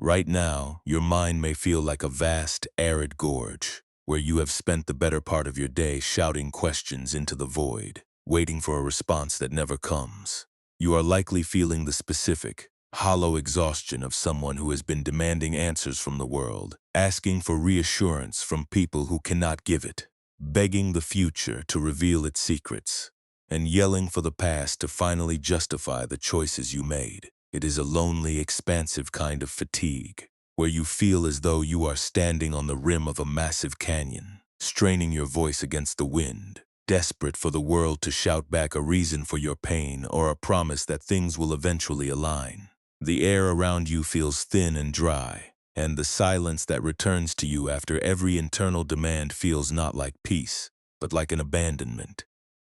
Right now, your mind may feel like a vast, arid gorge, where you have spent the better part of your day shouting questions into the void, waiting for a response that never comes. You are likely feeling the specific, hollow exhaustion of someone who has been demanding answers from the world, asking for reassurance from people who cannot give it, begging the future to reveal its secrets, and yelling for the past to finally justify the choices you made. It is a lonely, expansive kind of fatigue, where you feel as though you are standing on the rim of a massive canyon, straining your voice against the wind, desperate for the world to shout back a reason for your pain or a promise that things will eventually align. The air around you feels thin and dry, and the silence that returns to you after every internal demand feels not like peace, but like an abandonment.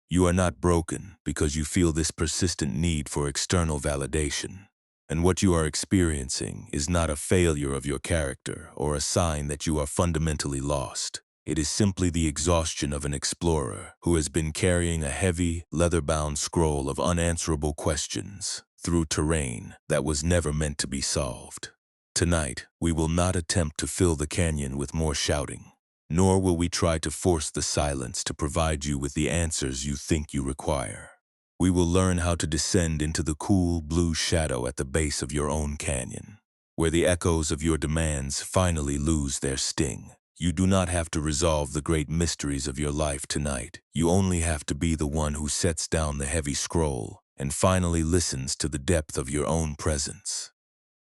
You are not broken because you feel this persistent need for external validation. And what you are experiencing is not a failure of your character or a sign that you are fundamentally lost. It is simply the exhaustion of an explorer who has been carrying a heavy, leather-bound scroll of unanswerable questions through terrain that was never meant to be solved. Tonight, we will not attempt to fill the canyon with more shouting, nor will we try to force the silence to provide you with the answers you think you require. We will learn how to descend into the cool blue shadow at the base of your own canyon, where the echoes of your demands finally lose their sting. You do not have to resolve the great mysteries of your life tonight. You only have to be the one who sets down the heavy scroll and finally listens to the depth of your own presence.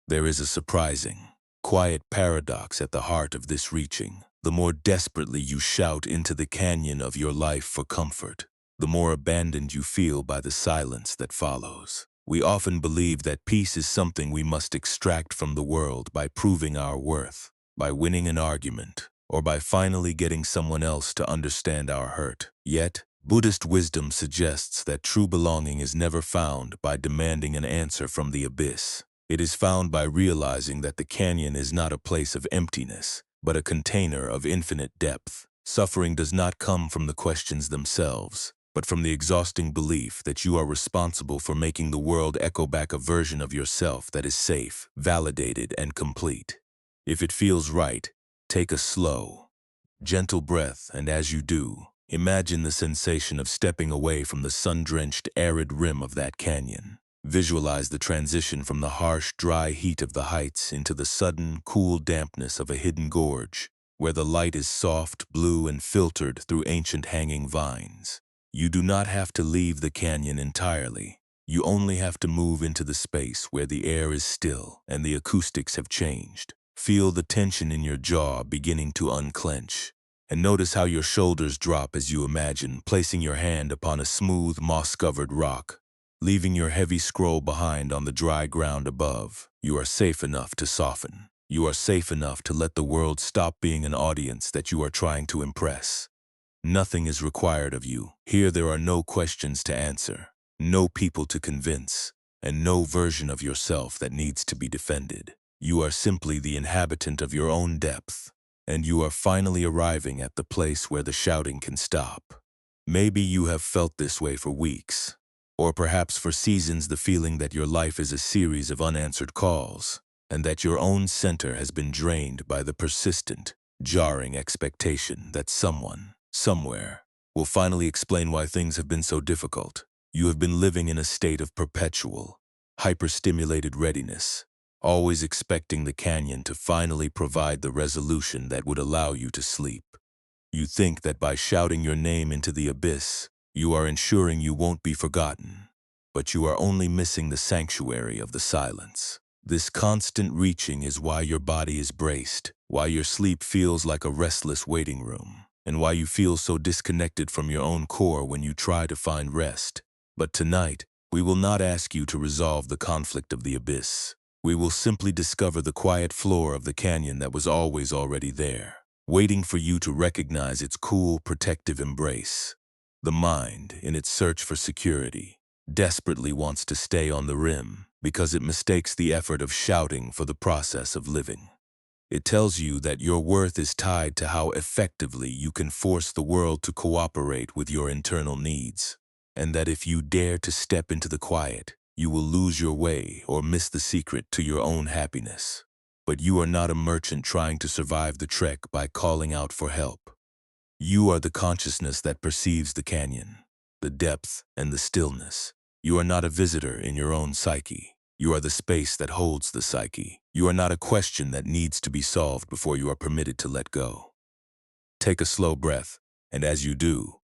There is a surprising, quiet paradox at the heart of this reaching. The more desperately you shout into the canyon of your life for comfort, the more abandoned you feel by the silence that follows. We often believe that peace is something we must extract from the world by proving our worth, by winning an argument, or by finally getting someone else to understand our hurt. Yet, Buddhist wisdom suggests that true belonging is never found by demanding an answer from the abyss. It is found by realizing that the canyon is not a place of emptiness, but a container of infinite depth. Suffering does not come from the questions themselves, but from the exhausting belief that you are responsible for making the world echo back a version of yourself that is safe, validated, and complete. If it feels right, take a slow, gentle breath, and as you do, imagine the sensation of stepping away from the sun-drenched, arid rim of that canyon. Visualize the transition from the harsh, dry heat of the heights into the sudden, cool dampness of a hidden gorge, where the light is soft, blue, and filtered through ancient hanging vines. You do not have to leave the canyon entirely. You only have to move into the space where the air is still and the acoustics have changed. Feel the tension in your jaw beginning to unclench, and notice how your shoulders drop as you imagine placing your hand upon a smooth, moss-covered rock, leaving your heavy scroll behind on the dry ground above. You are safe enough to soften. You are safe enough to let the world stop being an audience that you are trying to impress. Nothing is required of you. Here there are no questions to answer, no people to convince, and no version of yourself that needs to be defended. You are simply the inhabitant of your own depth, and you are finally arriving at the place where the shouting can stop. Maybe you have felt this way for weeks, or perhaps for seasons, the feeling that your life is a series of unanswered calls, and that your own center has been drained by the persistent, jarring expectation that someone, somewhere, will finally explain why things have been so difficult. You have been living in a state of perpetual, hyperstimulated readiness, always expecting the canyon to finally provide the resolution that would allow you to sleep. You think that by shouting your name into the abyss, you are ensuring you won't be forgotten, but you are only missing the sanctuary of the silence. This constant reaching is why your body is braced, why your sleep feels like a restless waiting room, and why you feel so disconnected from your own core when you try to find rest. But tonight, we will not ask you to resolve the conflict of the abyss. We will simply discover the quiet floor of the canyon that was always already there, waiting for you to recognize its cool, protective embrace. The mind, in its search for security, desperately wants to stay on the rim because it mistakes the effort of shouting for the process of living. It tells you that your worth is tied to how effectively you can force the world to cooperate with your internal needs, and that if you dare to step into the quiet, you will lose your way or miss the secret to your own happiness. But you are not a merchant trying to survive the trek by calling out for help. You are the consciousness that perceives the canyon, the depth, and the stillness. You are not a visitor in your own psyche. You are the space that holds the psyche. You are not a question that needs to be solved before you are permitted to let go. Take a slow breath, and as you do,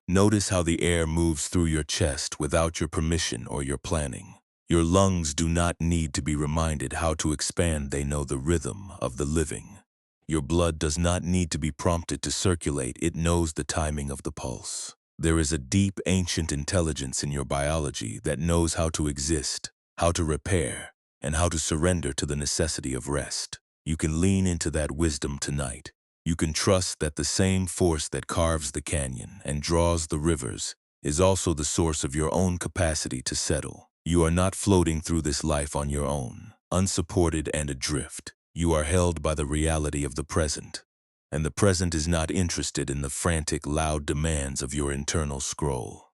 notice how the air moves through your chest without your permission or your planning. Your lungs do not need to be reminded how to expand, they know the rhythm of the living. Your blood does not need to be prompted to circulate, it knows the timing of the pulse. There is a deep, ancient intelligence in your biology that knows how to exist, how to repair, and how to surrender to the necessity of rest. You can lean into that wisdom tonight. You can trust that the same force that carves the canyon and draws the rivers is also the source of your own capacity to settle. You are not floating through this life on your own, unsupported and adrift. You are held by the reality of the present, and the present is not interested in the frantic, loud demands of your internal scroll.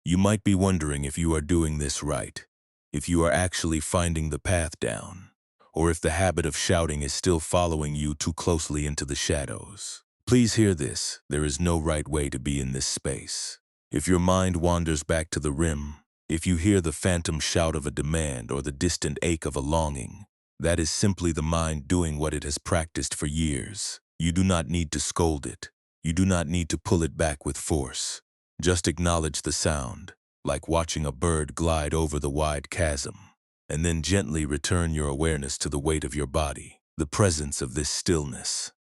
You might be wondering if you are doing this right, if you are actually finding the path down, or if the habit of shouting is still following you too closely into the shadows. Please hear this, there is no right way to be in this space. If your mind wanders back to the rim, if you hear the phantom shout of a demand or the distant ache of a longing, that is simply the mind doing what it has practiced for years. You do not need to scold it. You do not need to pull it back with force. Just acknowledge the sound, like watching a bird glide over the wide chasm, and then gently return your awareness to the weight of your body, the presence of this stillness.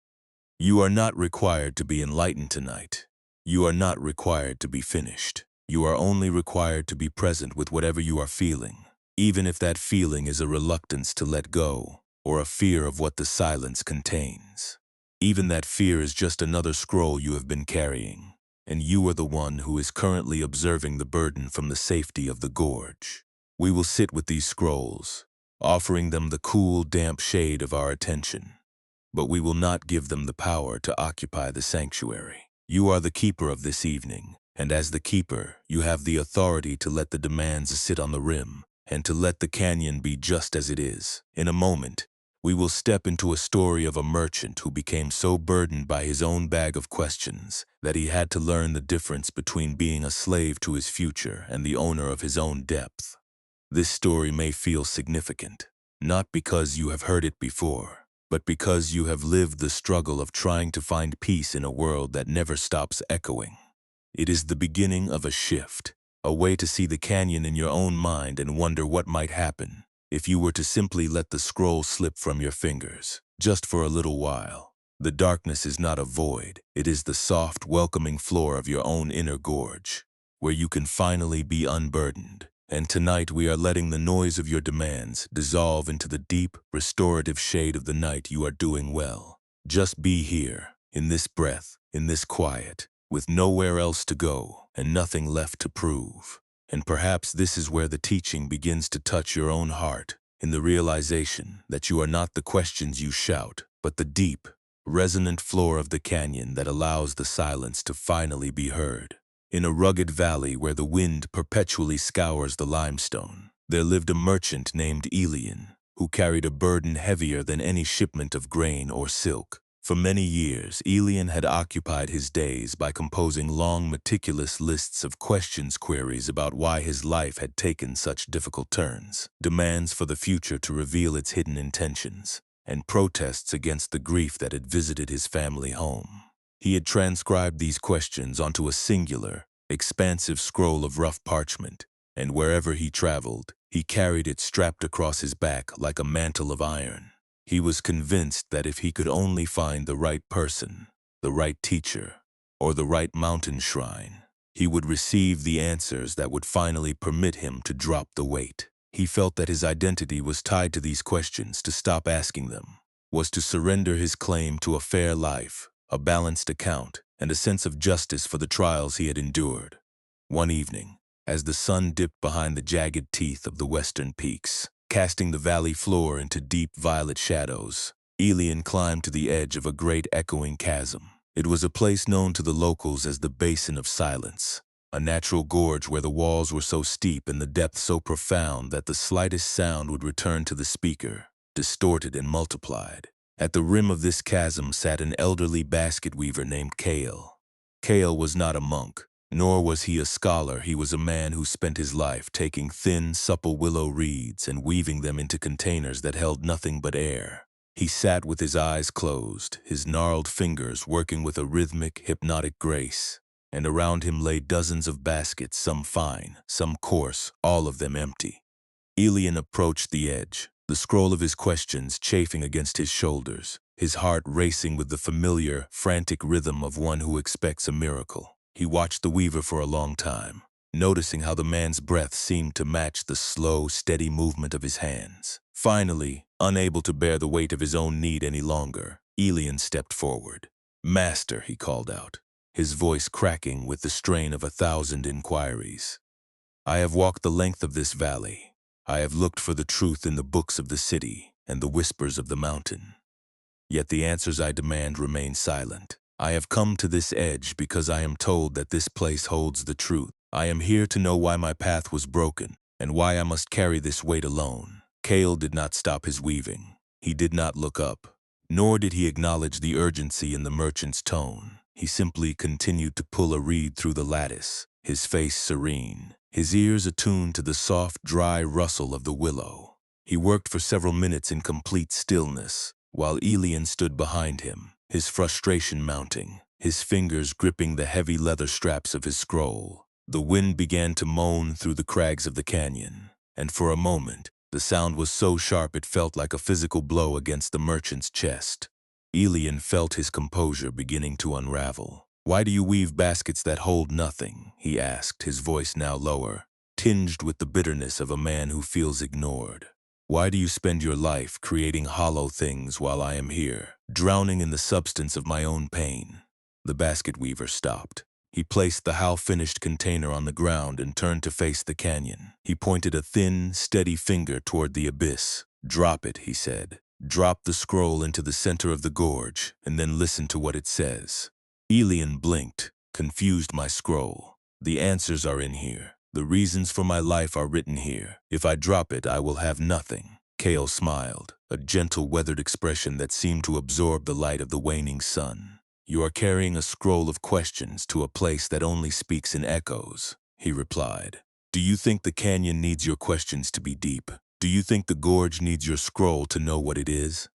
You are not required to be enlightened tonight. You are not required to be finished. You are only required to be present with whatever you are feeling, even if that feeling is a reluctance to let go or a fear of what the silence contains. Even that fear is just another scroll you have been carrying, and you are the one who is currently observing the burden from the safety of the gorge. We will sit with these scrolls, offering them the cool, damp shade of our attention, but we will not give them the power to occupy the sanctuary. You are the keeper of this evening, and as the keeper, you have the authority to let the demands sit on the rim and to let the canyon be just as it is. In a moment, we will step into a story of a merchant who became so burdened by his own bag of questions that he had to learn the difference between being a slave to his future and the owner of his own depth. This story may feel significant, not because you have heard it before, but because you have lived the struggle of trying to find peace in a world that never stops echoing. It is the beginning of a shift, a way to see the canyon in your own mind and wonder what might happen if you were to simply let the scroll slip from your fingers, just for a little while. The darkness is not a void, it is the soft, welcoming floor of your own inner gorge, where you can finally be unburdened. And tonight we are letting the noise of your demands dissolve into the deep, restorative shade of the night. You are doing well. Just be here, in this breath, in this quiet, with nowhere else to go and nothing left to prove. And perhaps this is where the teaching begins to touch your own heart, in the realization that you are not the questions you shout, but the deep, resonant floor of the canyon that allows the silence to finally be heard. In a rugged valley where the wind perpetually scours the limestone, there lived a merchant named Elian, who carried a burden heavier than any shipment of grain or silk. For many years, Elian had occupied his days by composing long, meticulous lists of queries about why his life had taken such difficult turns, demands for the future to reveal its hidden intentions, and protests against the grief that had visited his family home. He had transcribed these questions onto a singular, expansive scroll of rough parchment, and wherever he traveled, he carried it strapped across his back like a mantle of iron. He was convinced that if he could only find the right person, the right teacher, or the right mountain shrine, he would receive the answers that would finally permit him to drop the weight. He felt that his identity was tied to these questions. To stop asking them was to surrender his claim to a fair life, a balanced account, and a sense of justice for the trials he had endured. One evening, as the sun dipped behind the jagged teeth of the western peaks, casting the valley floor into deep violet shadows, Elian climbed to the edge of a great echoing chasm. It was a place known to the locals as the Basin of Silence, a natural gorge where the walls were so steep and the depth so profound that the slightest sound would return to the speaker, distorted and multiplied. At the rim of this chasm sat an elderly basket weaver named Kale. Kale was not a monk, nor was he a scholar. He was a man who spent his life taking thin, supple willow reeds and weaving them into containers that held nothing but air. He sat with his eyes closed, his gnarled fingers working with a rhythmic, hypnotic grace, and around him lay dozens of baskets, some fine, some coarse, all of them empty. Elian approached the edge, the scroll of his questions chafing against his shoulders, his heart racing with the familiar, frantic rhythm of one who expects a miracle. He watched the weaver for a long time, noticing how the man's breath seemed to match the slow, steady movement of his hands. Finally, unable to bear the weight of his own need any longer, Elian stepped forward. "Master," he called out, his voice cracking with the strain of 1,000 inquiries. "I have walked the length of this valley. I have looked for the truth in the books of the city and the whispers of the mountain. Yet the answers I demand remain silent. I have come to this edge because I am told that this place holds the truth. I am here to know why my path was broken and why I must carry this weight alone." Kale did not stop his weaving. He did not look up, nor did he acknowledge the urgency in the merchant's tone. He simply continued to pull a reed through the lattice, his face serene, his ears attuned to the soft, dry rustle of the willow. He worked for several minutes in complete stillness, while Elian stood behind him, his frustration mounting, his fingers gripping the heavy leather straps of his scroll. The wind began to moan through the crags of the canyon, and for a moment, the sound was so sharp it felt like a physical blow against the merchant's chest. Elian felt his composure beginning to unravel. "Why do you weave baskets that hold nothing?" he asked, his voice now lower, tinged with the bitterness of a man who feels ignored. "Why do you spend your life creating hollow things while I am here, drowning in the substance of my own pain?" The basket weaver stopped. He placed the half-finished container on the ground and turned to face the canyon. He pointed a thin, steady finger toward the abyss. "Drop it," he said. "Drop the scroll into the center of the gorge, and then listen to what it says." Elian blinked, confused. "My scroll. The answers are in here. The reasons for my life are written here. If I drop it, I will have nothing." Kale smiled, a gentle, weathered expression that seemed to absorb the light of the waning sun. "You are carrying a scroll of questions to a place that only speaks in echoes," he replied. "Do you think the canyon needs your questions to be deep? Do you think the gorge needs your scroll to know what it is?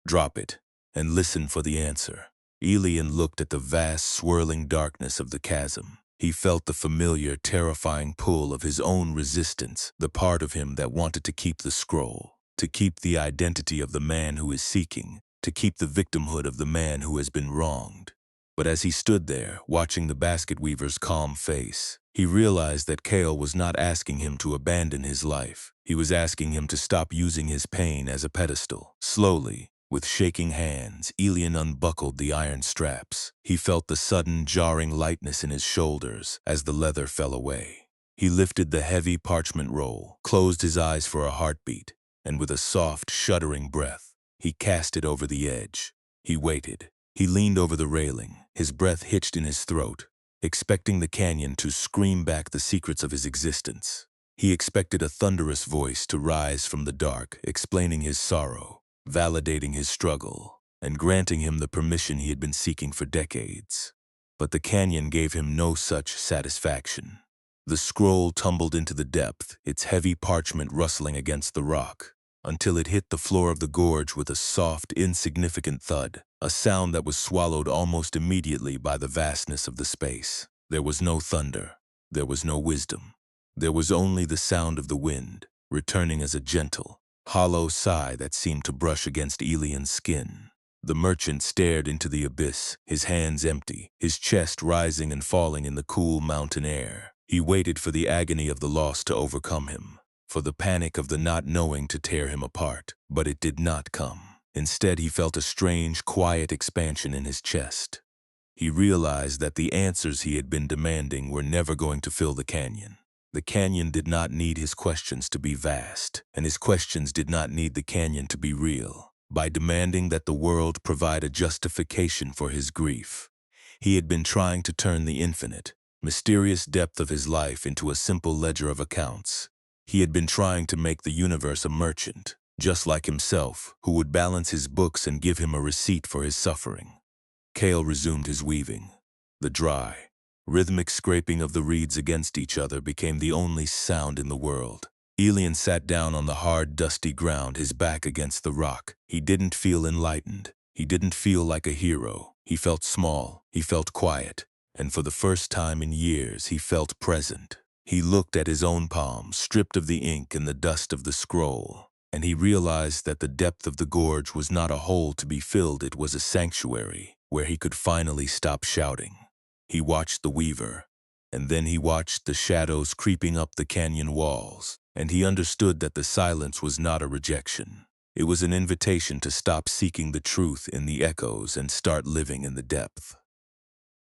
Drop it, and listen for the answer." Elian looked at the vast, swirling darkness of the chasm. He felt the familiar, terrifying pull of his own resistance, the part of him that wanted to keep the scroll, to keep the identity of the man who is seeking, to keep the victimhood of the man who has been wronged. But as he stood there, watching the basket weaver's calm face, he realized that Kale was not asking him to abandon his life. He was asking him to stop using his pain as a pedestal. Slowly, with shaking hands, Elian unbuckled the iron straps. He felt the sudden, jarring lightness in his shoulders as the leather fell away. He lifted the heavy parchment roll, closed his eyes for a heartbeat, and with a soft, shuddering breath, he cast it over the edge. He waited. He leaned over the railing, his breath hitched in his throat, expecting the canyon to scream back the secrets of his existence. He expected a thunderous voice to rise from the dark, explaining his sorrow, validating his struggle, and granting him the permission he had been seeking for decades. But the canyon gave him no such satisfaction. The scroll tumbled into the depth, its heavy parchment rustling against the rock, until it hit the floor of the gorge with a soft, insignificant thud, a sound that was swallowed almost immediately by the vastness of the space. There was no thunder. There was no wisdom. There was only the sound of the wind, returning as a gentle, hollow sigh that seemed to brush against Elian's skin. The merchant stared into the abyss, his hands empty, his chest rising and falling in the cool mountain air. He waited for the agony of the loss to overcome him, for the panic of the not knowing to tear him apart, but it did not come. Instead, he felt a strange, quiet expansion in his chest. He realized that the answers he had been demanding were never going to fill the canyon. The canyon did not need his questions to be vast, and his questions did not need the canyon to be real. By demanding that the world provide a justification for his grief, he had been trying to turn the infinite, mysterious depth of his life into a simple ledger of accounts. He had been trying to make the universe a merchant, just like himself, who would balance his books and give him a receipt for his suffering. Kale resumed his weaving. The dry, rhythmic scraping of the reeds against each other became the only sound in the world. Elian sat down on the hard, dusty ground, his back against the rock. He didn't feel enlightened. He didn't feel like a hero. He felt small. He felt quiet. And for the first time in years, he felt present. He looked at his own palms, stripped of the ink and the dust of the scroll, and he realized that the depth of the gorge was not a hole to be filled, it was a sanctuary where he could finally stop shouting. He watched the weaver, and then he watched the shadows creeping up the canyon walls, and he understood that the silence was not a rejection. It was an invitation to stop seeking the truth in the echoes and start living in the depth.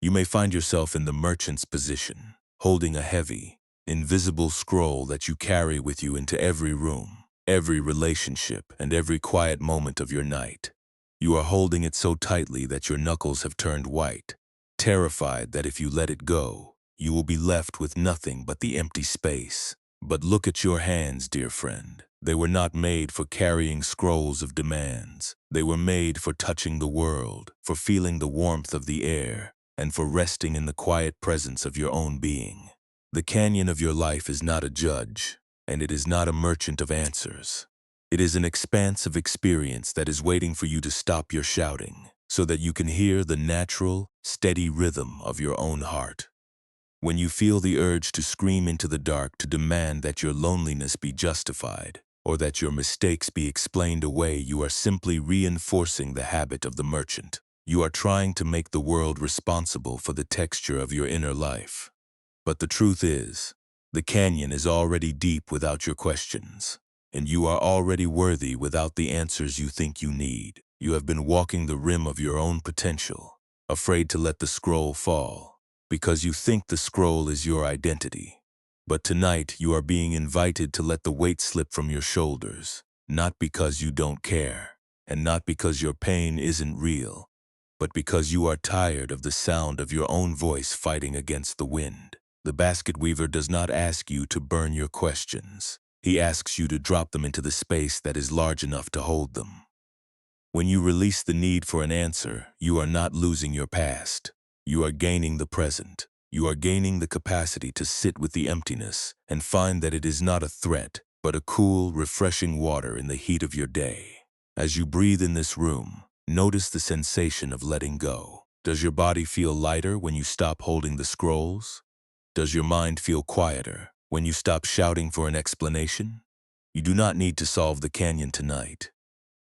You may find yourself in the merchant's position, holding a heavy, invisible scroll that you carry with you into every room, every relationship, and every quiet moment of your night. You are holding it so tightly that your knuckles have turned white, terrified that if you let it go, you will be left with nothing but the empty space. But look at your hands, dear friend. They were not made for carrying scrolls of demands. They were made for touching the world, for feeling the warmth of the air, and for resting in the quiet presence of your own being. The canyon of your life is not a judge, and it is not a merchant of answers. It is an expanse of experience that is waiting for you to stop your shouting, so that you can hear the natural, steady rhythm of your own heart. When you feel the urge to scream into the dark to demand that your loneliness be justified, or that your mistakes be explained away, you are simply reinforcing the habit of the merchant. You are trying to make the world responsible for the texture of your inner life. But the truth is, the canyon is already deep without your questions, and you are already worthy without the answers you think you need. You have been walking the rim of your own potential, afraid to let the scroll fall, because you think the scroll is your identity. But tonight you are being invited to let the weight slip from your shoulders, not because you don't care, and not because your pain isn't real, but because you are tired of the sound of your own voice fighting against the wind. The basket weaver does not ask you to burn your questions. He asks you to drop them into the space that is large enough to hold them. When you release the need for an answer, you are not losing your past. You are gaining the present. You are gaining the capacity to sit with the emptiness and find that it is not a threat, but a cool, refreshing water in the heat of your day. As you breathe in this room, notice the sensation of letting go. Does your body feel lighter when you stop holding the scrolls? Does your mind feel quieter when you stop shouting for an explanation? You do not need to solve the canyon tonight.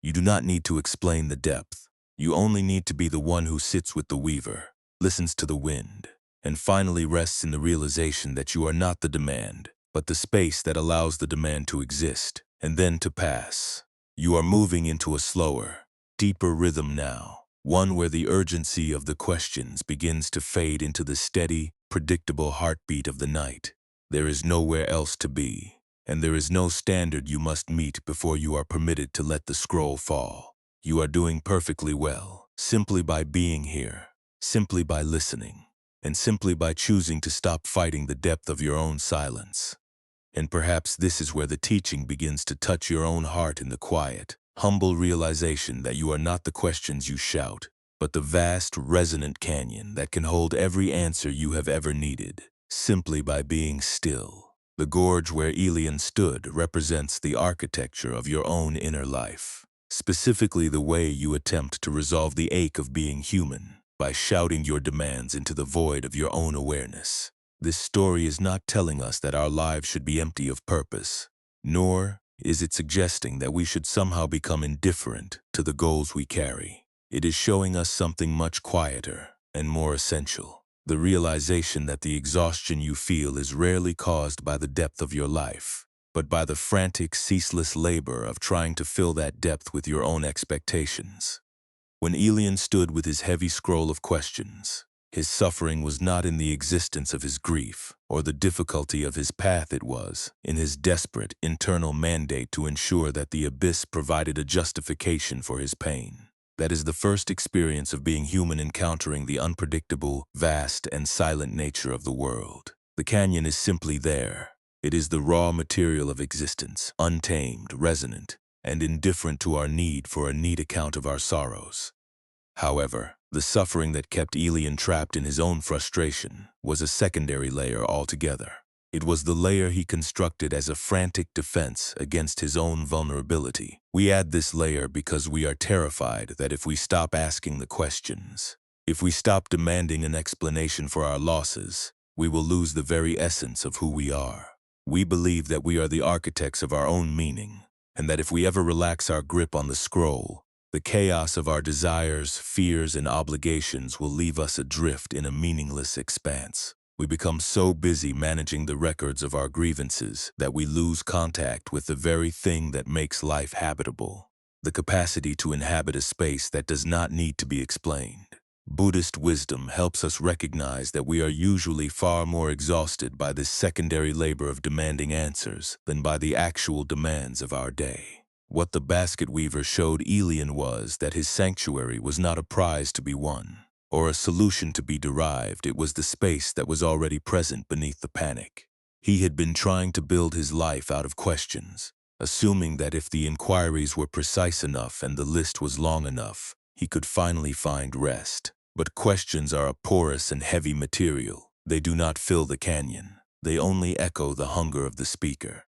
You do not need to explain the depth. You only need to be the one who sits with the weaver, listens to the wind, and finally rests in the realization that you are not the demand, but the space that allows the demand to exist and then to pass. You are moving into a slower, deeper rhythm now, one where the urgency of the questions begins to fade into the steady, predictable heartbeat of the night. There is nowhere else to be, and there is no standard you must meet before you are permitted to let the scroll fall. You are doing perfectly well, simply by being here, simply by listening, and simply by choosing to stop fighting the depth of your own silence. And perhaps this is where the teaching begins to touch your own heart in the quiet, humble realization that you are not the questions you shout, but the vast, resonant canyon that can hold every answer you have ever needed, simply by being still. The gorge where Elian stood represents the architecture of your own inner life, specifically the way you attempt to resolve the ache of being human by shouting your demands into the void of your own awareness. This story is not telling us that our lives should be empty of purpose, nor is it suggesting that we should somehow become indifferent to the goals we carry. It is showing us something much quieter and more essential. The realization that the exhaustion you feel is rarely caused by the depth of your life, but by the frantic, ceaseless labor of trying to fill that depth with your own expectations. When Elian stood with his heavy scroll of questions, his suffering was not in the existence of his grief or the difficulty of his path, it was in his desperate internal mandate to ensure that the abyss provided a justification for his pain. That is the first experience of being human, encountering the unpredictable, vast, and silent nature of the world. The canyon is simply there. It is the raw material of existence, untamed, resonant, and indifferent to our need for a neat account of our sorrows. However, the suffering that kept Elian trapped in his own frustration was a secondary layer altogether. It was the layer he constructed as a frantic defense against his own vulnerability. We add this layer because we are terrified that if we stop asking the questions, if we stop demanding an explanation for our losses, we will lose the very essence of who we are. We believe that we are the architects of our own meaning, and that if we ever relax our grip on the scroll, the chaos of our desires, fears, and obligations will leave us adrift in a meaningless expanse. We become so busy managing the records of our grievances that we lose contact with the very thing that makes life habitable, the capacity to inhabit a space that does not need to be explained. Buddhist wisdom helps us recognize that we are usually far more exhausted by this secondary labor of demanding answers than by the actual demands of our day. What the basket weaver showed Elian was that his sanctuary was not a prize to be won, or a solution to be derived. It was the space that was already present beneath the panic. He had been trying to build his life out of questions, assuming that if the inquiries were precise enough and the list was long enough, he could finally find rest. But questions are a porous and heavy material. They do not fill the canyon. They only echo the hunger of the speaker.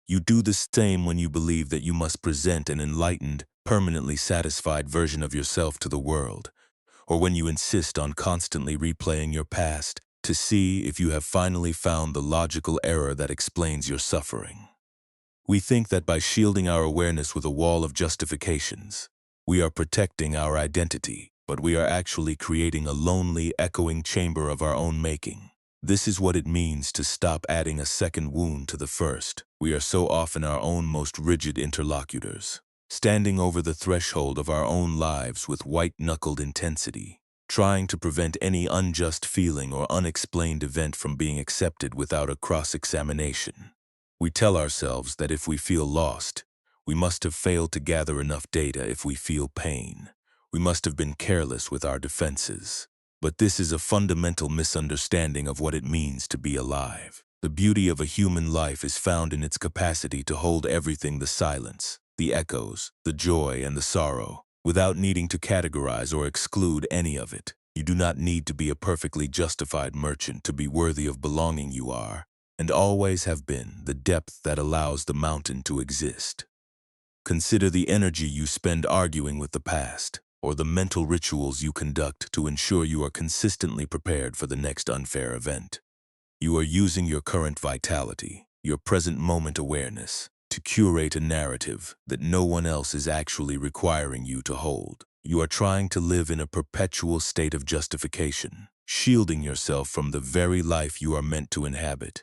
You do the same when you believe that you must present an enlightened, permanently satisfied version of yourself to the world, or when you insist on constantly replaying your past to see if you have finally found the logical error that explains your suffering. We think that by shielding our awareness with a wall of justifications, we are protecting our identity, but we are actually creating a lonely, echoing chamber of our own making. This is what it means to stop adding a second wound to the first. We are so often our own most rigid interlocutors, standing over the threshold of our own lives with white-knuckled intensity, trying to prevent any unjust feeling or unexplained event from being accepted without a cross-examination. We tell ourselves that if we feel lost, we must have failed to gather enough data. If we feel pain, we must have been careless with our defenses. But this is a fundamental misunderstanding of what it means to be alive. The beauty of a human life is found in its capacity to hold everything: the silence, the echoes, the joy, and the sorrow, without needing to categorize or exclude any of it. You do not need to be a perfectly justified merchant to be worthy of belonging. You are, and always have been, the depth that allows the mountain to exist. Consider the energy you spend arguing with the past, or the mental rituals you conduct to ensure you are consistently prepared for the next unfair event. You are using your current vitality, your present moment awareness, to curate a narrative that no one else is actually requiring you to hold. You are trying to live in a perpetual state of justification, shielding yourself from the very life you are meant to inhabit.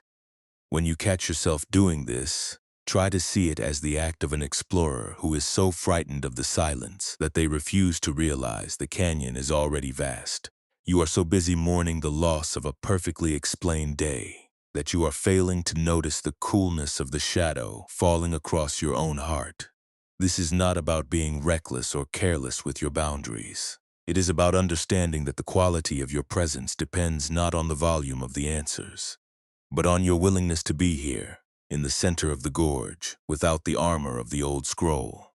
When you catch yourself doing this, try to see it as the act of an explorer who is so frightened of the silence that they refuse to realize the canyon is already vast. You are so busy mourning the loss of a perfectly explained day that you are failing to notice the coolness of the shadow falling across your own heart. This is not about being reckless or careless with your boundaries. It is about understanding that the quality of your presence depends not on the volume of the answers, but on your willingness to be here, in the center of the gorge, without the armor of the old scroll.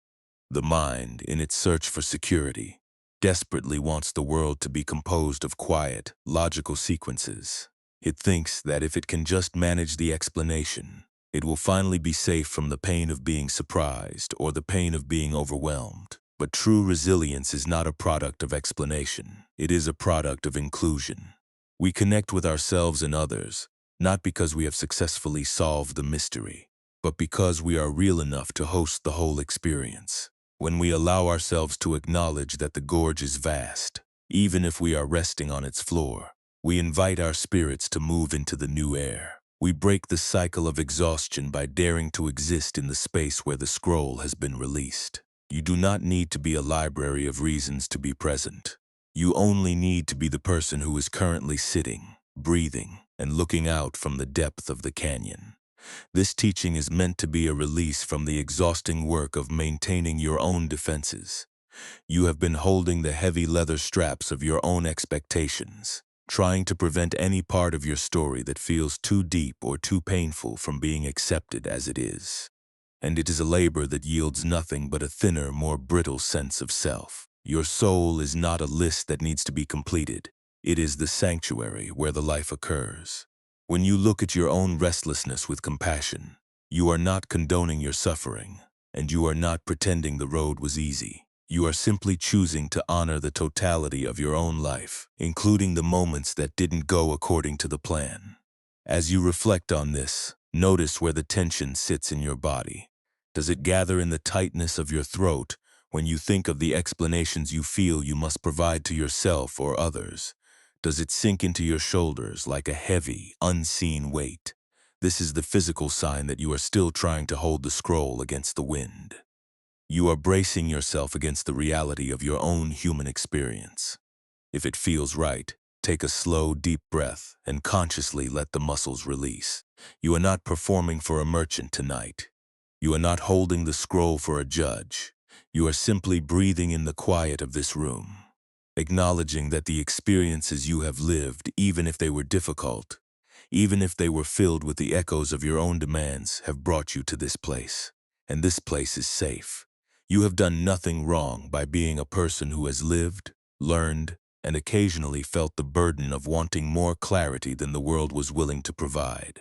The mind, in its search for security, desperately wants the world to be composed of quiet, logical sequences. It thinks that if it can just manage the explanation, it will finally be safe from the pain of being surprised or the pain of being overwhelmed. But true resilience is not a product of explanation. It is a product of inclusion. We connect with ourselves and others, not because we have successfully solved the mystery, but because we are real enough to host the whole experience. When we allow ourselves to acknowledge that the gorge is vast, even if we are resting on its floor, we invite our spirits to move into the new air. We break the cycle of exhaustion by daring to exist in the space where the scroll has been released. You do not need to be a library of reasons to be present. You only need to be the person who is currently sitting, breathing, and looking out from the depth of the canyon. This teaching is meant to be a release from the exhausting work of maintaining your own defenses. You have been holding the heavy leather straps of your own expectations, trying to prevent any part of your story that feels too deep or too painful from being accepted as it is. and it is a labor that yields nothing but a thinner, more brittle sense of self. Your soul is not a list that needs to be completed. It is the sanctuary where the life occurs. When you look at your own restlessness with compassion, you are not condoning your suffering, and you are not pretending the road was easy. You are simply choosing to honor the totality of your own life, including the moments that didn't go according to the plan. As you reflect on this, notice where the tension sits in your body. Does it gather in the tightness of your throat when you think of the explanations you feel you must provide to yourself or others? Does it sink into your shoulders like a heavy, unseen weight? This is the physical sign that you are still trying to hold the scroll against the wind. You are bracing yourself against the reality of your own human experience. If it feels right, take a slow, deep breath and consciously let the muscles release. You are not performing for a merchant tonight. You are not holding the scroll for a judge. You are simply breathing in the quiet of this room, acknowledging that the experiences you have lived, even if they were difficult, even if they were filled with the echoes of your own demands, have brought you to this place. And this place is safe. You have done nothing wrong by being a person who has lived, learned, and occasionally felt the burden of wanting more clarity than the world was willing to provide.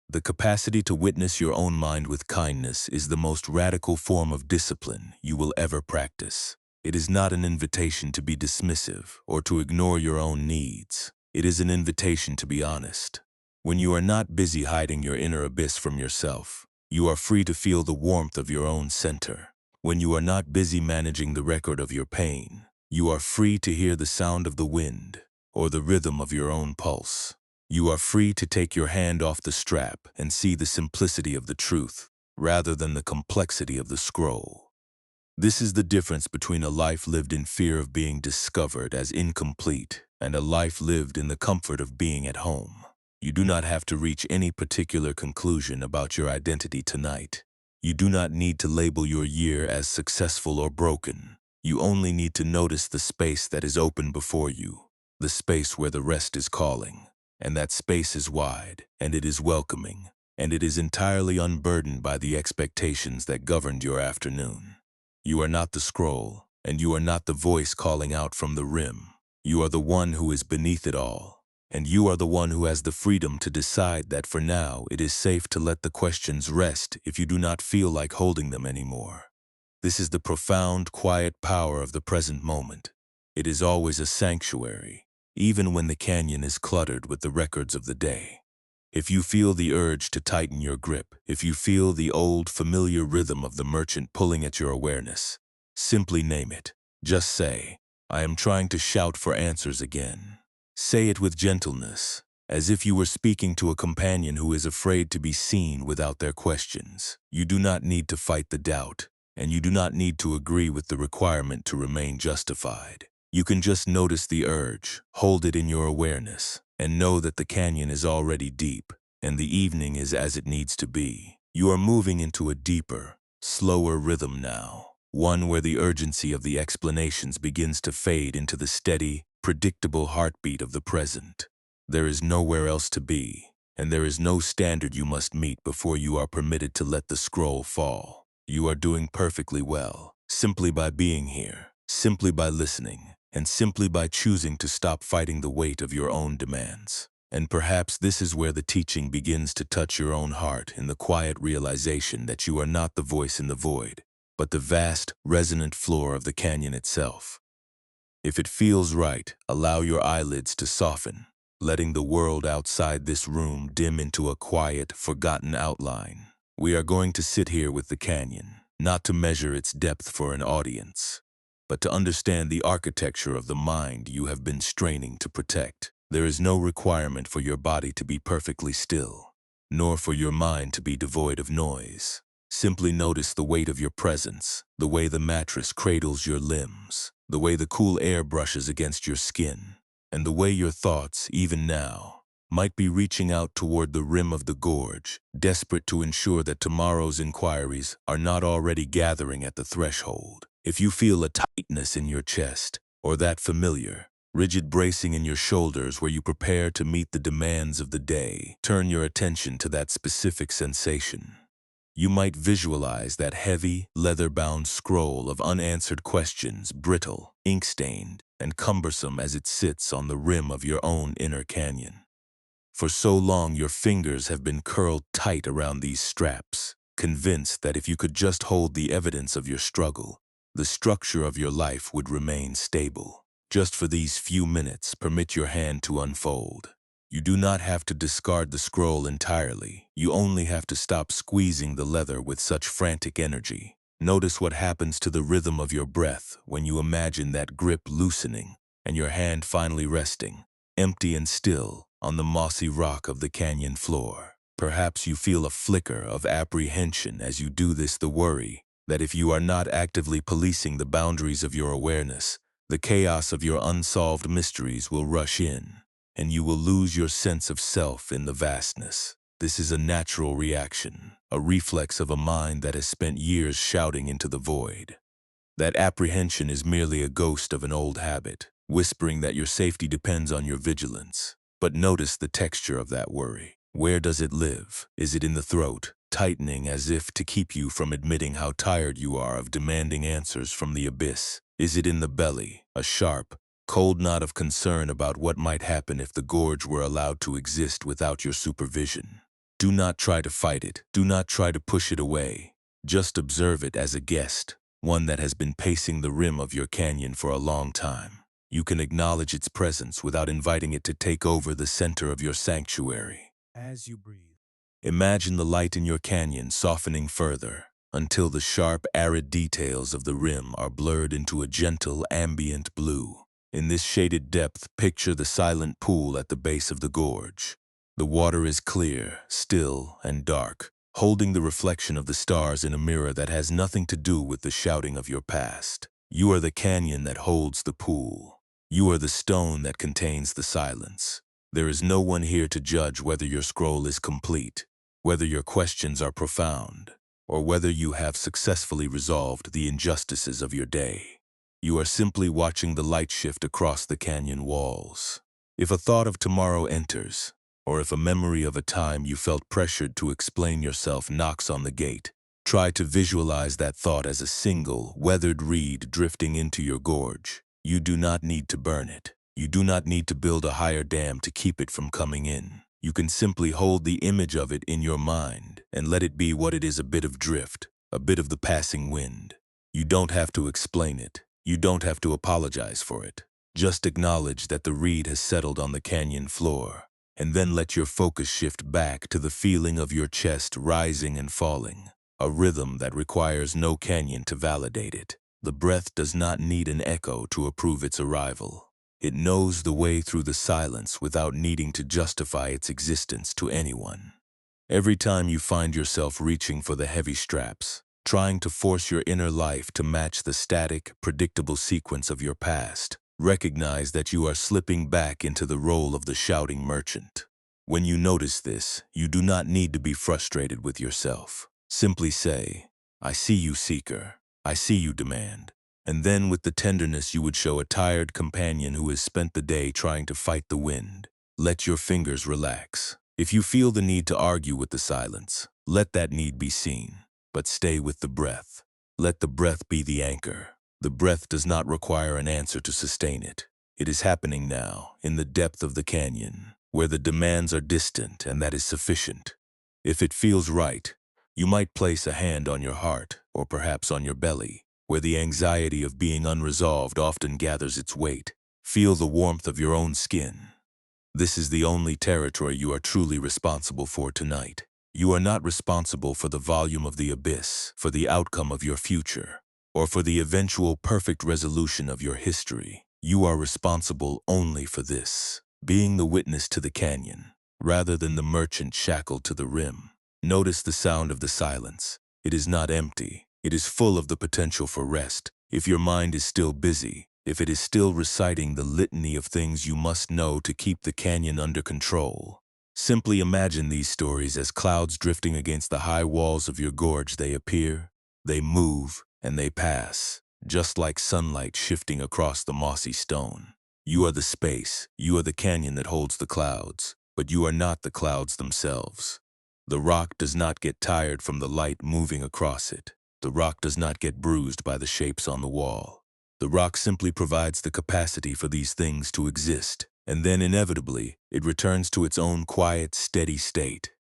The capacity to witness your own mind with kindness is the most radical form of discipline you will ever practice. It is not an invitation to be dismissive or to ignore your own needs. It is an invitation to be honest. When you are not busy hiding your inner abyss from yourself, you are free to feel the warmth of your own center. When you are not busy managing the record of your pain, you are free to hear the sound of the wind or the rhythm of your own pulse. You are free to take your hand off the strap and see the simplicity of the truth rather than the complexity of the scroll. This is the difference between a life lived in fear of being discovered as incomplete and a life lived in the comfort of being at home. You do not have to reach any particular conclusion about your identity tonight. You do not need to label your year as successful or broken. You only need to notice the space that is open before you, the space where the rest is calling. And that space is wide, and it is welcoming, and it is entirely unburdened by the expectations that governed your afternoon. You are not the scroll, and you are not the voice calling out from the rim. You are the one who is beneath it all, and you are the one who has the freedom to decide that for now it is safe to let the questions rest if you do not feel like holding them anymore. This is the profound, quiet power of the present moment. It is always a sanctuary, even when the canyon is cluttered with the records of the day. If you feel the urge to tighten your grip, if you feel the old, familiar rhythm of the merchant pulling at your awareness, simply name it. Just say, "I am trying to shout for answers again." Say it with gentleness, as if you were speaking to a companion who is afraid to be seen without their questions. You do not need to fight the doubt, and you do not need to agree with the requirement to remain justified. You can just notice the urge, hold it in your awareness, and know that the canyon is already deep, and the evening is as it needs to be. You are moving into a deeper, slower rhythm now, one where the urgency of the explanations begins to fade into the steady, predictable heartbeat of the present. There is nowhere else to be, and there is no standard you must meet before you are permitted to let the scroll fall. You are doing perfectly well, simply by being here, simply by listening, and simply by choosing to stop fighting the weight of your own demands. And perhaps this is where the teaching begins to touch your own heart in the quiet realization that you are not the voice in the void, but the vast, resonant floor of the canyon itself. If it feels right, allow your eyelids to soften, letting the world outside this room dim into a quiet, forgotten outline. We are going to sit here with the canyon, not to measure its depth for an audience, but to understand the architecture of the mind you have been straining to protect. There is no requirement for your body to be perfectly still, nor for your mind to be devoid of noise. Simply notice the weight of your presence, the way the mattress cradles your limbs, the way the cool air brushes against your skin, and the way your thoughts, even now, might be reaching out toward the rim of the gorge, desperate to ensure that tomorrow's inquiries are not already gathering at the threshold. If you feel a tightness in your chest, or that familiar, rigid bracing in your shoulders where you prepare to meet the demands of the day, turn your attention to that specific sensation. You might visualize that heavy, leather-bound scroll of unanswered questions, brittle, ink-stained, and cumbersome as it sits on the rim of your own inner canyon. For so long, your fingers have been curled tight around these straps, convinced that if you could just hold the evidence of your struggle, the structure of your life would remain stable. Just for these few minutes, permit your hand to unfold. You do not have to discard the scroll entirely. You only have to stop squeezing the leather with such frantic energy. Notice what happens to the rhythm of your breath when you imagine that grip loosening and your hand finally resting, empty and still, on the mossy rock of the canyon floor. Perhaps you feel a flicker of apprehension as you do this, the worry that if you are not actively policing the boundaries of your awareness, the chaos of your unsolved mysteries will rush in, and you will lose your sense of self in the vastness. This is a natural reaction, a reflex of a mind that has spent years shouting into the void. That apprehension is merely a ghost of an old habit, whispering that your safety depends on your vigilance. But notice the texture of that worry. Where does it live? Is it in the throat, tightening as if to keep you from admitting how tired you are of demanding answers from the abyss? Is it in the belly, a sharp, cold knot of concern about what might happen if the gorge were allowed to exist without your supervision? Do not try to fight it. Do not try to push it away. Just observe it as a guest, one that has been pacing the rim of your canyon for a long time. You can acknowledge its presence without inviting it to take over the center of your sanctuary. As you breathe, imagine the light in your canyon softening further until the sharp, arid details of the rim are blurred into a gentle, ambient blue. In this shaded depth, picture the silent pool at the base of the gorge. The water is clear, still, and dark, holding the reflection of the stars in a mirror that has nothing to do with the shouting of your past. You are the canyon that holds the pool. You are the stone that contains the silence. There is no one here to judge whether your scroll is complete, whether your questions are profound, or whether you have successfully resolved the injustices of your day. You are simply watching the light shift across the canyon walls. If a thought of tomorrow enters, or if a memory of a time you felt pressured to explain yourself knocks on the gate, try to visualize that thought as a single, weathered reed drifting into your gorge. You do not need to burn it. You do not need to build a higher dam to keep it from coming in. You can simply hold the image of it in your mind and let it be what it is, a bit of drift, a bit of the passing wind. You don't have to explain it. You don't have to apologize for it. Just acknowledge that the reed has settled on the canyon floor, and then let your focus shift back to the feeling of your chest rising and falling, a rhythm that requires no canyon to validate it. The breath does not need an echo to approve its arrival. It knows the way through the silence without needing to justify its existence to anyone. Every time you find yourself reaching for the heavy straps, trying to force your inner life to match the static, predictable sequence of your past, recognize that you are slipping back into the role of the shouting merchant. When you notice this, you do not need to be frustrated with yourself. Simply say, "I see you, seeker. I see you, demand." And then, with the tenderness you would show a tired companion who has spent the day trying to fight the wind, let your fingers relax. If you feel the need to argue with the silence, let that need be seen. But stay with the breath. Let the breath be the anchor. The breath does not require an answer to sustain it. It is happening now, in the depth of the canyon, where the demands are distant, and that is sufficient. If it feels right, you might place a hand on your heart, or perhaps on your belly, where the anxiety of being unresolved often gathers its weight. Feel the warmth of your own skin. This is the only territory you are truly responsible for tonight. You are not responsible for the volume of the abyss, for the outcome of your future, or for the eventual perfect resolution of your history. You are responsible only for this, being the witness to the canyon, rather than the merchant shackled to the rim. Notice the sound of the silence. It is not empty. It is full of the potential for rest. If your mind is still busy, if it is still reciting the litany of things you must know to keep the canyon under control, simply imagine these stories as clouds drifting against the high walls of your gorge. They appear, they move, and they pass, just like sunlight shifting across the mossy stone. You are the space, you are the canyon that holds the clouds, but you are not the clouds themselves. The rock does not get tired from the light moving across it. The rock does not get bruised by the shapes on the wall. The rock simply provides the capacity for these things to exist, and then inevitably, it returns to its own quiet, steady state.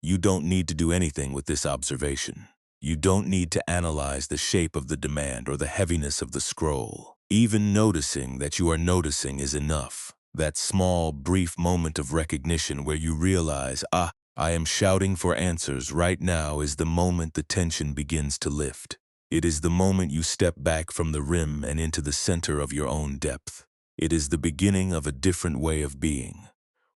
You don't need to do anything with this observation. You don't need to analyze the shape of the demand or the heaviness of the scroll. Even noticing that you are noticing is enough. That small, brief moment of recognition where you realize, I am shouting for answers right now is the moment the tension begins to lift. It is the moment you step back from the rim and into the center of your own depth. It is the beginning of a different way of being,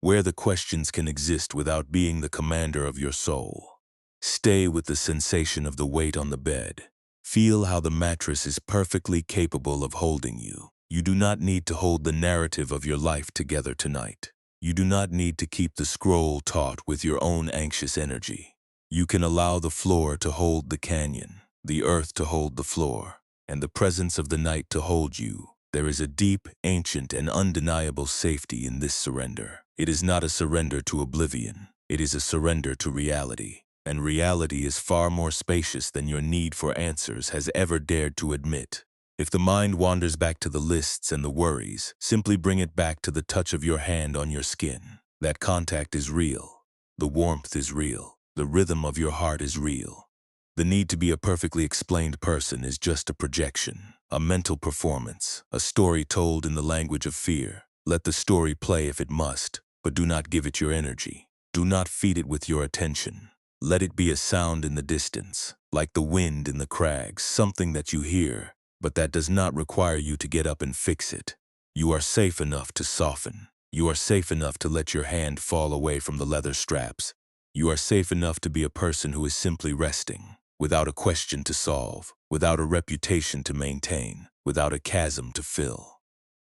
where the questions can exist without being the commander of your soul. Stay with the sensation of the weight on the bed. Feel how the mattress is perfectly capable of holding you. You do not need to hold the narrative of your life together tonight. You do not need to keep the scroll taut with your own anxious energy. You can allow the floor to hold the canyon, the earth to hold the floor, and the presence of the night to hold you. There is a deep, ancient, and undeniable safety in this surrender. It is not a surrender to oblivion. It is a surrender to reality. And reality is far more spacious than your need for answers has ever dared to admit. If the mind wanders back to the lists and the worries, simply bring it back to the touch of your hand on your skin. That contact is real. The warmth is real. The rhythm of your heart is real. The need to be a perfectly explained person is just a projection, a mental performance, a story told in the language of fear. Let the story play if it must, but do not give it your energy. Do not feed it with your attention. Let it be a sound in the distance, like the wind in the crags, something that you hear, but that does not require you to get up and fix it. You are safe enough to soften. You are safe enough to let your hand fall away from the leather straps. You are safe enough to be a person who is simply resting, without a question to solve, without a reputation to maintain, without a chasm to fill.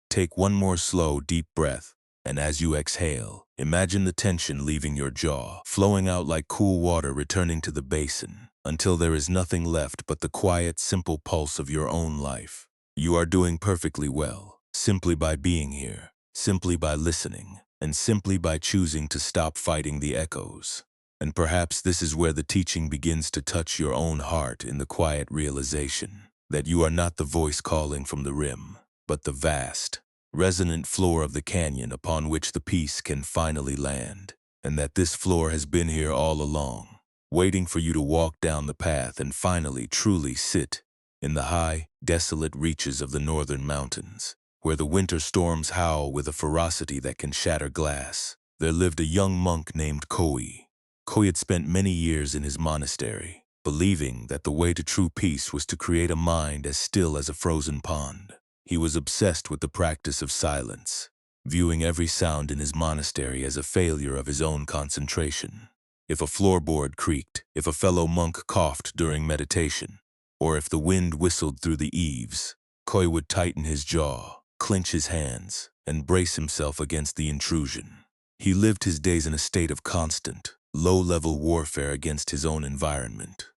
Take one more slow, deep breath, and as you exhale, imagine the tension leaving your jaw, flowing out like cool water returning to the basin, until there is nothing left but the quiet, simple pulse of your own life. You are doing perfectly well, simply by being here, simply by listening, and simply by choosing to stop fighting the echoes. And perhaps this is where the teaching begins to touch your own heart in the quiet realization that you are not the voice calling from the rim, but the vast, resonant floor of the canyon upon which the peace can finally land, and that this floor has been here all along, waiting for you to walk down the path and finally truly sit in the high, desolate reaches of the northern mountains, where the winter storms howl with a ferocity that can shatter glass. There lived a young monk named Koi. Koi had spent many years in his monastery, believing that the way to true peace was to create a mind as still as a frozen pond. He was obsessed with the practice of silence, viewing every sound in his monastery as a failure of his own concentration. If a floorboard creaked, if a fellow monk coughed during meditation, or if the wind whistled through the eaves, Koi would tighten his jaw, clench his hands, and brace himself against the intrusion. He lived his days in a state of constant, low-level warfare against his own environment,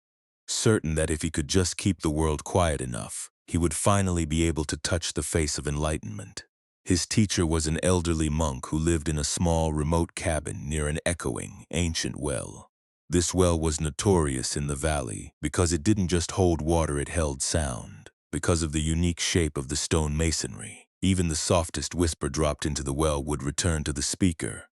certain that if he could just keep the world quiet enough, he would finally be able to touch the face of enlightenment. His teacher was an elderly monk who lived in a small, remote cabin near an echoing, ancient well. This well was notorious in the valley because it didn't just hold water, it held sound. Because of the unique shape of the stone masonry, even the softest whisper dropped into the well would return to the speaker,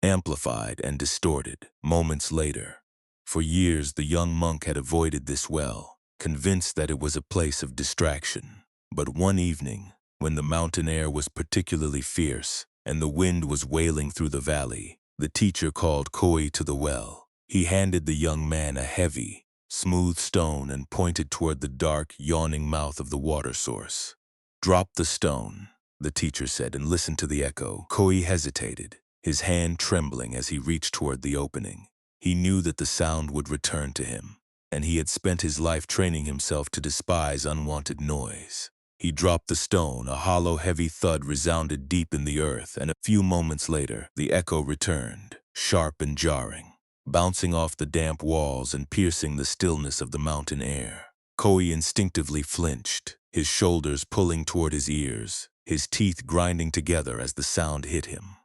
amplified and distorted, moments later. For years, the young monk had avoided this well, convinced that it was a place of distraction. But one evening, when the mountain air was particularly fierce and the wind was wailing through the valley, the teacher called Koi to the well. He handed the young man a heavy, smooth stone and pointed toward the dark, yawning mouth of the water source. "Drop the stone," the teacher said, "and listen to the echo." Koi hesitated, his hand trembling as he reached toward the opening. He knew that the sound would return to him, and he had spent his life training himself to despise unwanted noise. He dropped the stone, a hollow, heavy thud resounded deep in the earth, and a few moments later, the echo returned, sharp and jarring, bouncing off the damp walls and piercing the stillness of the mountain air. Koi instinctively flinched, his shoulders pulling toward his ears, his teeth grinding together as the sound hit him.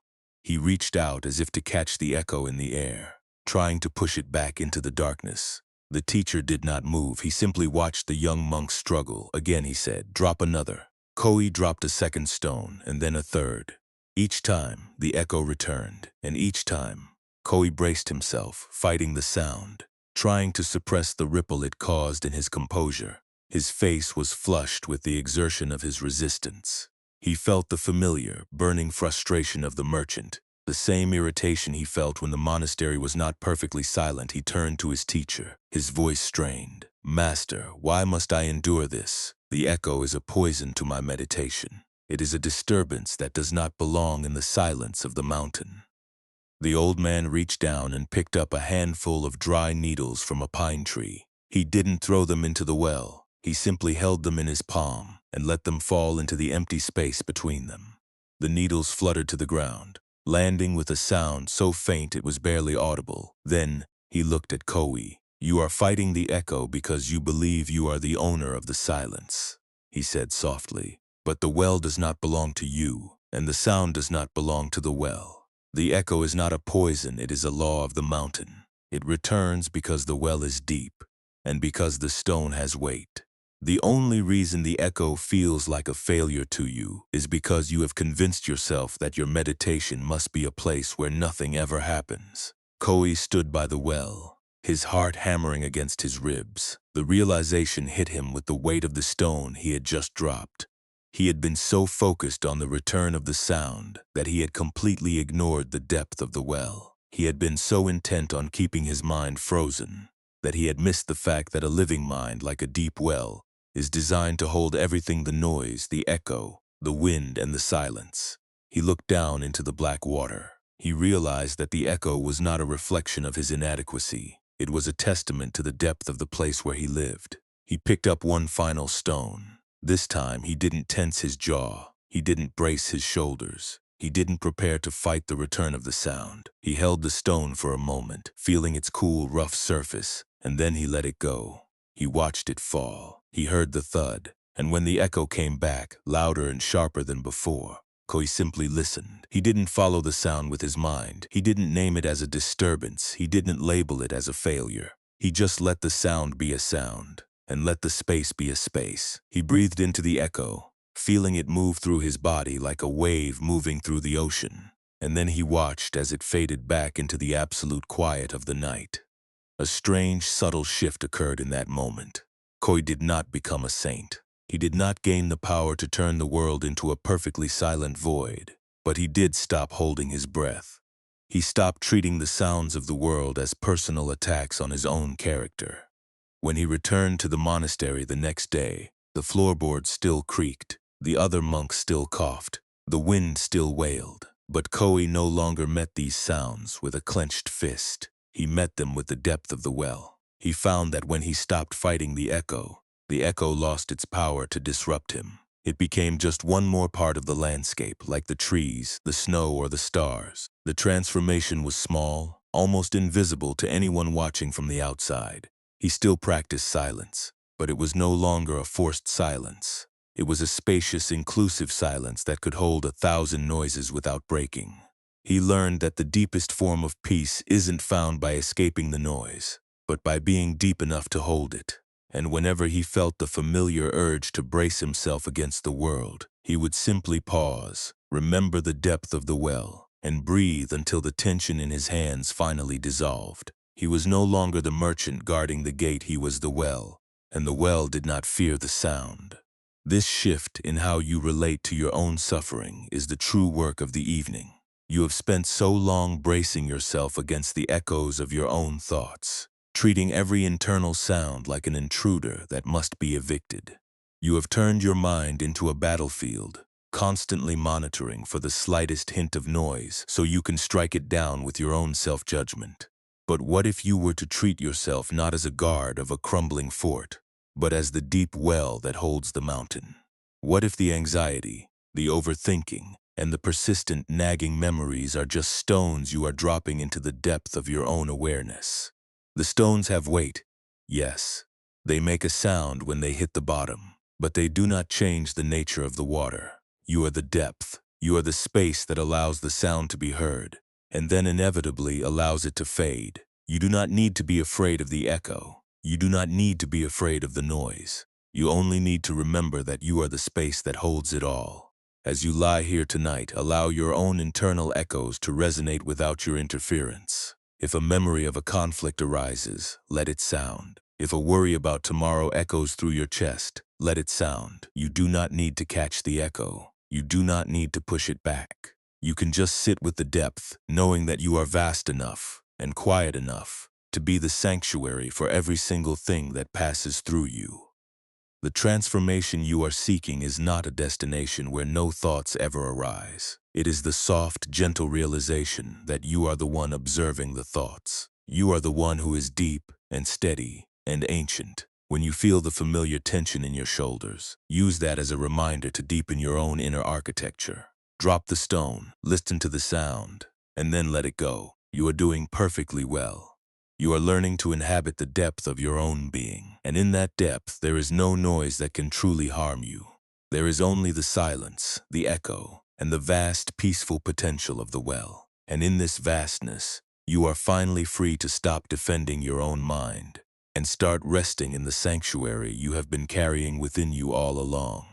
He reached out as if to catch the echo in the air, trying to push it back into the darkness. The teacher did not move. He simply watched the young monk struggle. Again, he said, "Drop another." Koi dropped a second stone, and then a third. Each time, the echo returned, and each time, Koi braced himself, fighting the sound, trying to suppress the ripple it caused in his composure. His face was flushed with the exertion of his resistance. He felt the familiar, burning frustration of the merchant, the same irritation he felt when the monastery was not perfectly silent. He turned to his teacher, his voice strained. "Master, why must I endure this? The echo is a poison to my meditation. It is a disturbance that does not belong in the silence of the mountain." The old man reached down and picked up a handful of dry needles from a pine tree. He didn't throw them into the well. He simply held them in his palm and let them fall into the empty space between them. The needles fluttered to the ground, landing with a sound so faint it was barely audible. Then he looked at Koi. "You are fighting the echo because you believe you are the owner of the silence," he said softly. "But the well does not belong to you, and the sound does not belong to the well. The echo is not a poison, it is a law of the mountain. It returns because the well is deep, and because the stone has weight. The only reason the echo feels like a failure to you is because you have convinced yourself that your meditation must be a place where nothing ever happens." Koi stood by the well, his heart hammering against his ribs. The realization hit him with the weight of the stone he had just dropped. He had been so focused on the return of the sound that he had completely ignored the depth of the well. He had been so intent on keeping his mind frozen that he had missed the fact that a living mind, like a deep well, is designed to hold everything: the noise, the echo, the wind, and the silence. He looked down into the black water. He realized that the echo was not a reflection of his inadequacy. It was a testament to the depth of the place where he lived. He picked up one final stone. This time, he didn't tense his jaw. He didn't brace his shoulders. He didn't prepare to fight the return of the sound. He held the stone for a moment, feeling its cool, rough surface, and then he let it go. He watched it fall. He heard the thud, and when the echo came back, louder and sharper than before, Koi simply listened. He didn't follow the sound with his mind. He didn't name it as a disturbance. He didn't label it as a failure. He just let the sound be a sound, and let the space be a space. He breathed into the echo, feeling it move through his body like a wave moving through the ocean. And then he watched as it faded back into the absolute quiet of the night. A strange, subtle shift occurred in that moment. Koi did not become a saint. He did not gain the power to turn the world into a perfectly silent void, but he did stop holding his breath. He stopped treating the sounds of the world as personal attacks on his own character. When he returned to the monastery the next day, the floorboards still creaked, the other monks still coughed, the wind still wailed. But Koi no longer met these sounds with a clenched fist. He met them with the depth of the well. He found that when he stopped fighting the echo lost its power to disrupt him. It became just one more part of the landscape, like the trees, the snow, or the stars. The transformation was small, almost invisible to anyone watching from the outside. He still practiced silence, but it was no longer a forced silence. It was a spacious, inclusive silence that could hold 1,000 noises without breaking. He learned that the deepest form of peace isn't found by escaping the noise, but by being deep enough to hold it. And whenever he felt the familiar urge to brace himself against the world, he would simply pause, remember the depth of the well, and breathe until the tension in his hands finally dissolved. He was no longer the merchant guarding the gate, he was the well, and the well did not fear the sound. This shift in how you relate to your own suffering is the true work of the evening. You have spent so long bracing yourself against the echoes of your own thoughts, treating every internal sound like an intruder that must be evicted. You have turned your mind into a battlefield, constantly monitoring for the slightest hint of noise so you can strike it down with your own self-judgment. But what if you were to treat yourself not as a guard of a crumbling fort, but as the deep well that holds the mountain? What if the anxiety, the overthinking, and the persistent nagging memories are just stones you are dropping into the depth of your own awareness? The stones have weight, yes. They make a sound when they hit the bottom, but they do not change the nature of the water. You are the depth. You are the space that allows the sound to be heard, and then inevitably allows it to fade. You do not need to be afraid of the echo. You do not need to be afraid of the noise. You only need to remember that you are the space that holds it all. As you lie here tonight, allow your own internal echoes to resonate without your interference. If a memory of a conflict arises, let it sound. If a worry about tomorrow echoes through your chest, let it sound. You do not need to catch the echo. You do not need to push it back. You can just sit with the depth, knowing that you are vast enough and quiet enough to be the sanctuary for every single thing that passes through you. The transformation you are seeking is not a destination where no thoughts ever arise. It is the soft, gentle realization that you are the one observing the thoughts. You are the one who is deep and steady and ancient. When you feel the familiar tension in your shoulders, use that as a reminder to deepen your own inner architecture. Drop the stone, listen to the sound, and then let it go. You are doing perfectly well. You are learning to inhabit the depth of your own being, and in that depth there is no noise that can truly harm you. There is only the silence, the echo, and the vast, peaceful potential of the well. And in this vastness, you are finally free to stop defending your own mind and start resting in the sanctuary you have been carrying within you all along.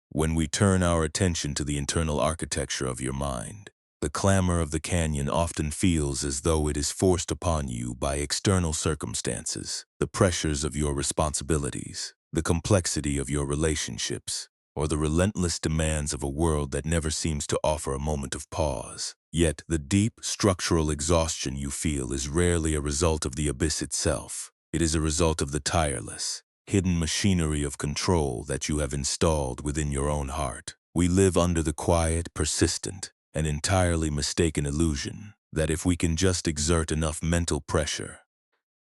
When we turn our attention to the internal architecture of your mind, the clamor of the canyon often feels as though it is forced upon you by external circumstances, the pressures of your responsibilities, the complexity of your relationships, or the relentless demands of a world that never seems to offer a moment of pause. Yet, the deep, structural exhaustion you feel is rarely a result of the abyss itself. It is a result of the tireless, hidden machinery of control that you have installed within your own heart. We live under the quiet, persistent, an entirely mistaken illusion that if we can just exert enough mental pressure,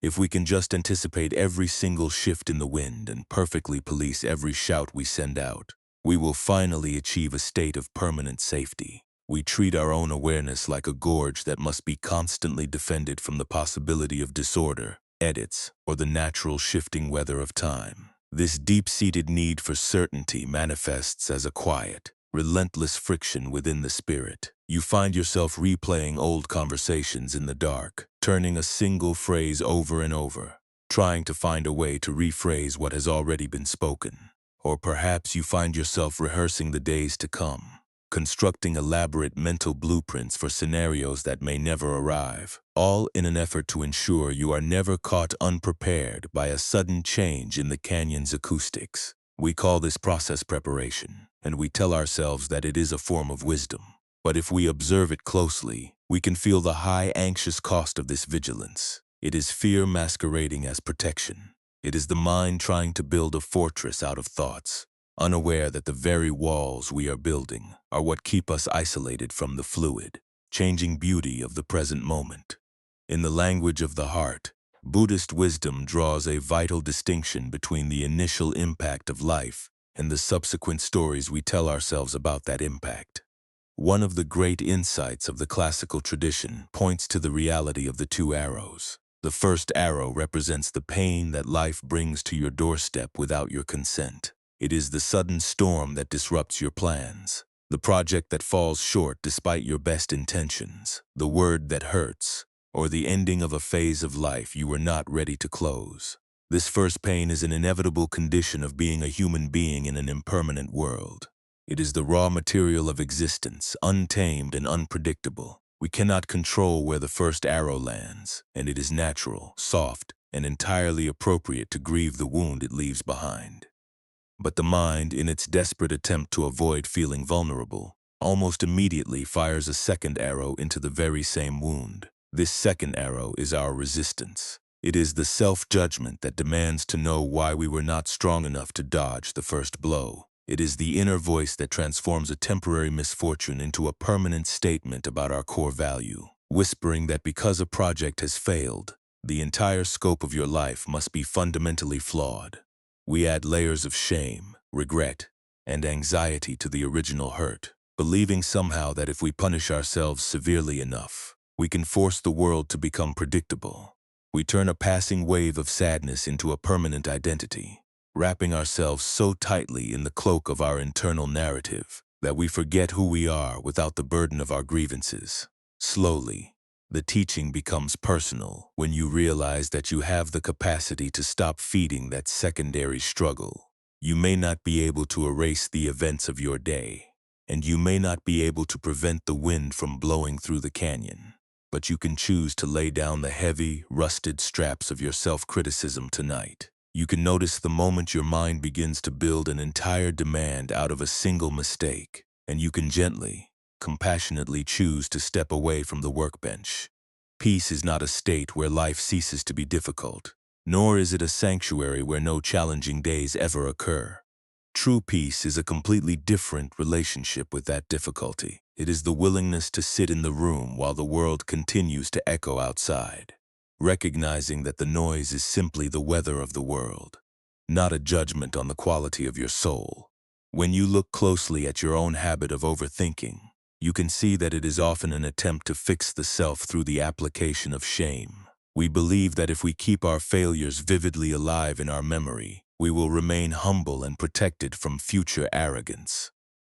if we can just anticipate every single shift in the wind and perfectly police every shout we send out, we will finally achieve a state of permanent safety. We treat our own awareness like a gorge that must be constantly defended from the possibility of disorder, edits, or the natural shifting weather of time. This deep-seated need for certainty manifests as a quiet, relentless friction within the spirit. You find yourself replaying old conversations in the dark, turning a single phrase over and over, trying to find a way to rephrase what has already been spoken. Or perhaps you find yourself rehearsing the days to come, constructing elaborate mental blueprints for scenarios that may never arrive, all in an effort to ensure you are never caught unprepared by a sudden change in the canyon's acoustics. We call this process preparation, and we tell ourselves that it is a form of wisdom. But if we observe it closely, we can feel the high anxious cost of this vigilance. It is fear masquerading as protection. It is the mind trying to build a fortress out of thoughts, unaware that the very walls we are building are what keep us isolated from the fluid, changing beauty of the present moment. In the language of the heart, Buddhist wisdom draws a vital distinction between the initial impact of life and the subsequent stories we tell ourselves about that impact. One of the great insights of the classical tradition points to the reality of the two arrows. The first arrow represents the pain that life brings to your doorstep without your consent. It is the sudden storm that disrupts your plans, the project that falls short despite your best intentions, the word that hurts, or the ending of a phase of life you were not ready to close. This first pain is an inevitable condition of being a human being in an impermanent world. It is the raw material of existence, untamed and unpredictable. We cannot control where the first arrow lands, and it is natural, soft, and entirely appropriate to grieve the wound it leaves behind. But the mind, in its desperate attempt to avoid feeling vulnerable, almost immediately fires a second arrow into the very same wound. This second arrow is our resistance. It is the self-judgment that demands to know why we were not strong enough to dodge the first blow. It is the inner voice that transforms a temporary misfortune into a permanent statement about our core value, whispering that because a project has failed, the entire scope of your life must be fundamentally flawed. We add layers of shame, regret, and anxiety to the original hurt, believing somehow that if we punish ourselves severely enough, we can force the world to become predictable. We turn a passing wave of sadness into a permanent identity, wrapping ourselves so tightly in the cloak of our internal narrative that we forget who we are without the burden of our grievances. Slowly, The teaching becomes personal when you realize that you have the capacity to stop feeding that secondary struggle. You may not be able to erase the events of your day, and you may not be able to prevent the wind from blowing through the canyon, but you can choose to lay down the heavy, rusted straps of your self-criticism tonight. You can notice the moment your mind begins to build an entire demand out of a single mistake, and you can gently, compassionately choose to step away from the workbench. Peace is not a state where life ceases to be difficult, nor is it a sanctuary where no challenging days ever occur. True peace is a completely different relationship with that difficulty. It is the willingness to sit in the room while the world continues to echo outside, recognizing that the noise is simply the weather of the world, not a judgment on the quality of your soul. When you look closely at your own habit of overthinking, you can see that it is often an attempt to fix the self through the application of shame. We believe that if we keep our failures vividly alive in our memory, we will remain humble and protected from future arrogance.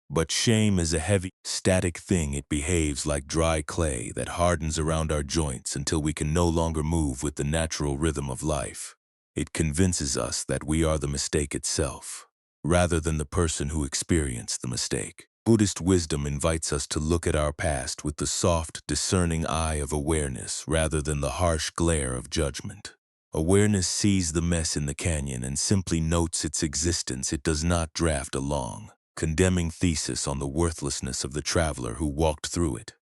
But shame is a heavy, static thing. It behaves like dry clay that hardens around our joints until we can no longer move with the natural rhythm of life. It convinces us that we are the mistake itself, rather than the person who experienced the mistake. Buddhist wisdom invites us to look at our past with the soft, discerning eye of awareness rather than the harsh glare of judgment. Awareness sees the mess in the canyon and simply notes its existence. It does not draft a long, condemning thesis on the worthlessness of the traveler who walked through it.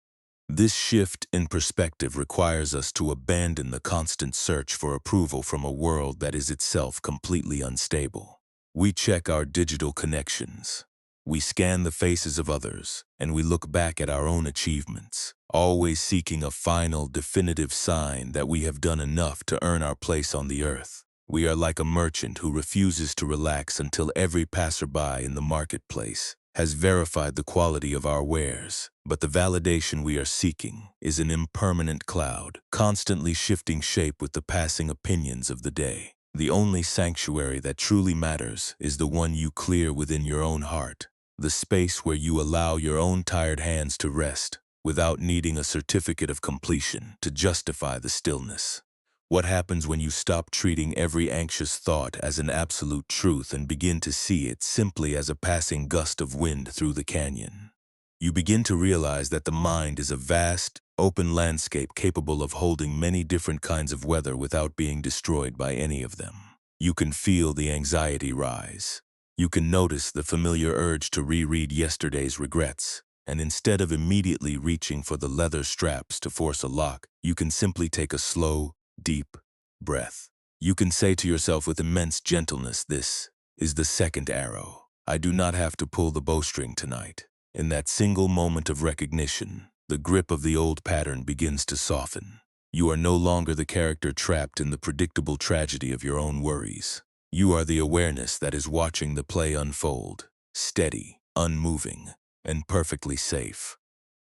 This shift in perspective requires us to abandon the constant search for approval from a world that is itself completely unstable. We check our digital connections. We scan the faces of others, and we look back at our own achievements, always seeking a final, definitive sign that we have done enough to earn our place on the earth. We are like a merchant who refuses to relax until every passerby in the marketplace has verified the quality of our wares. But the validation we are seeking is an impermanent cloud, constantly shifting shape with the passing opinions of the day. The only sanctuary that truly matters is the one you clear within your own heart, the space where you allow your own tired hands to rest without needing a certificate of completion to justify the stillness. What happens when you stop treating every anxious thought as an absolute truth and begin to see it simply as a passing gust of wind through the canyon? You begin to realize that the mind is a vast, open landscape capable of holding many different kinds of weather without being destroyed by any of them. You can feel the anxiety rise. You can notice the familiar urge to reread yesterday's regrets, and instead of immediately reaching for the leather straps to force a lock, you can simply take a slow, deep breath. You can say to yourself with immense gentleness, "This is the second arrow. I do not have to pull the bowstring tonight." In that single moment of recognition, the grip of the old pattern begins to soften. You are no longer the character trapped in the predictable tragedy of your own worries. You are the awareness that is watching the play unfold, steady, unmoving, and perfectly safe.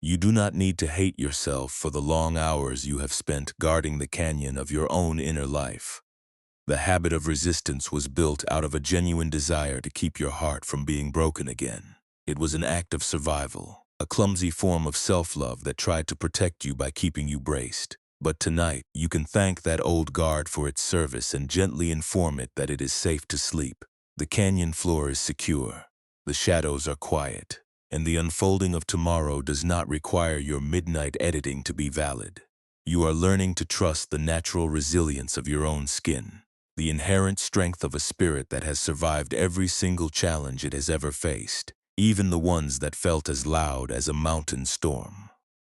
You do not need to hate yourself for the long hours you have spent guarding the canyon of your own inner life. The habit of resistance was built out of a genuine desire to keep your heart from being broken again. It was an act of survival, a clumsy form of self-love that tried to protect you by keeping you braced. But tonight, you can thank that old guard for its service and gently inform it that it is safe to sleep. The canyon floor is secure, the shadows are quiet, and the unfolding of tomorrow does not require your midnight editing to be valid. You are learning to trust the natural resilience of your own skin, the inherent strength of a spirit that has survived every single challenge it has ever faced, even the ones that felt as loud as a mountain storm.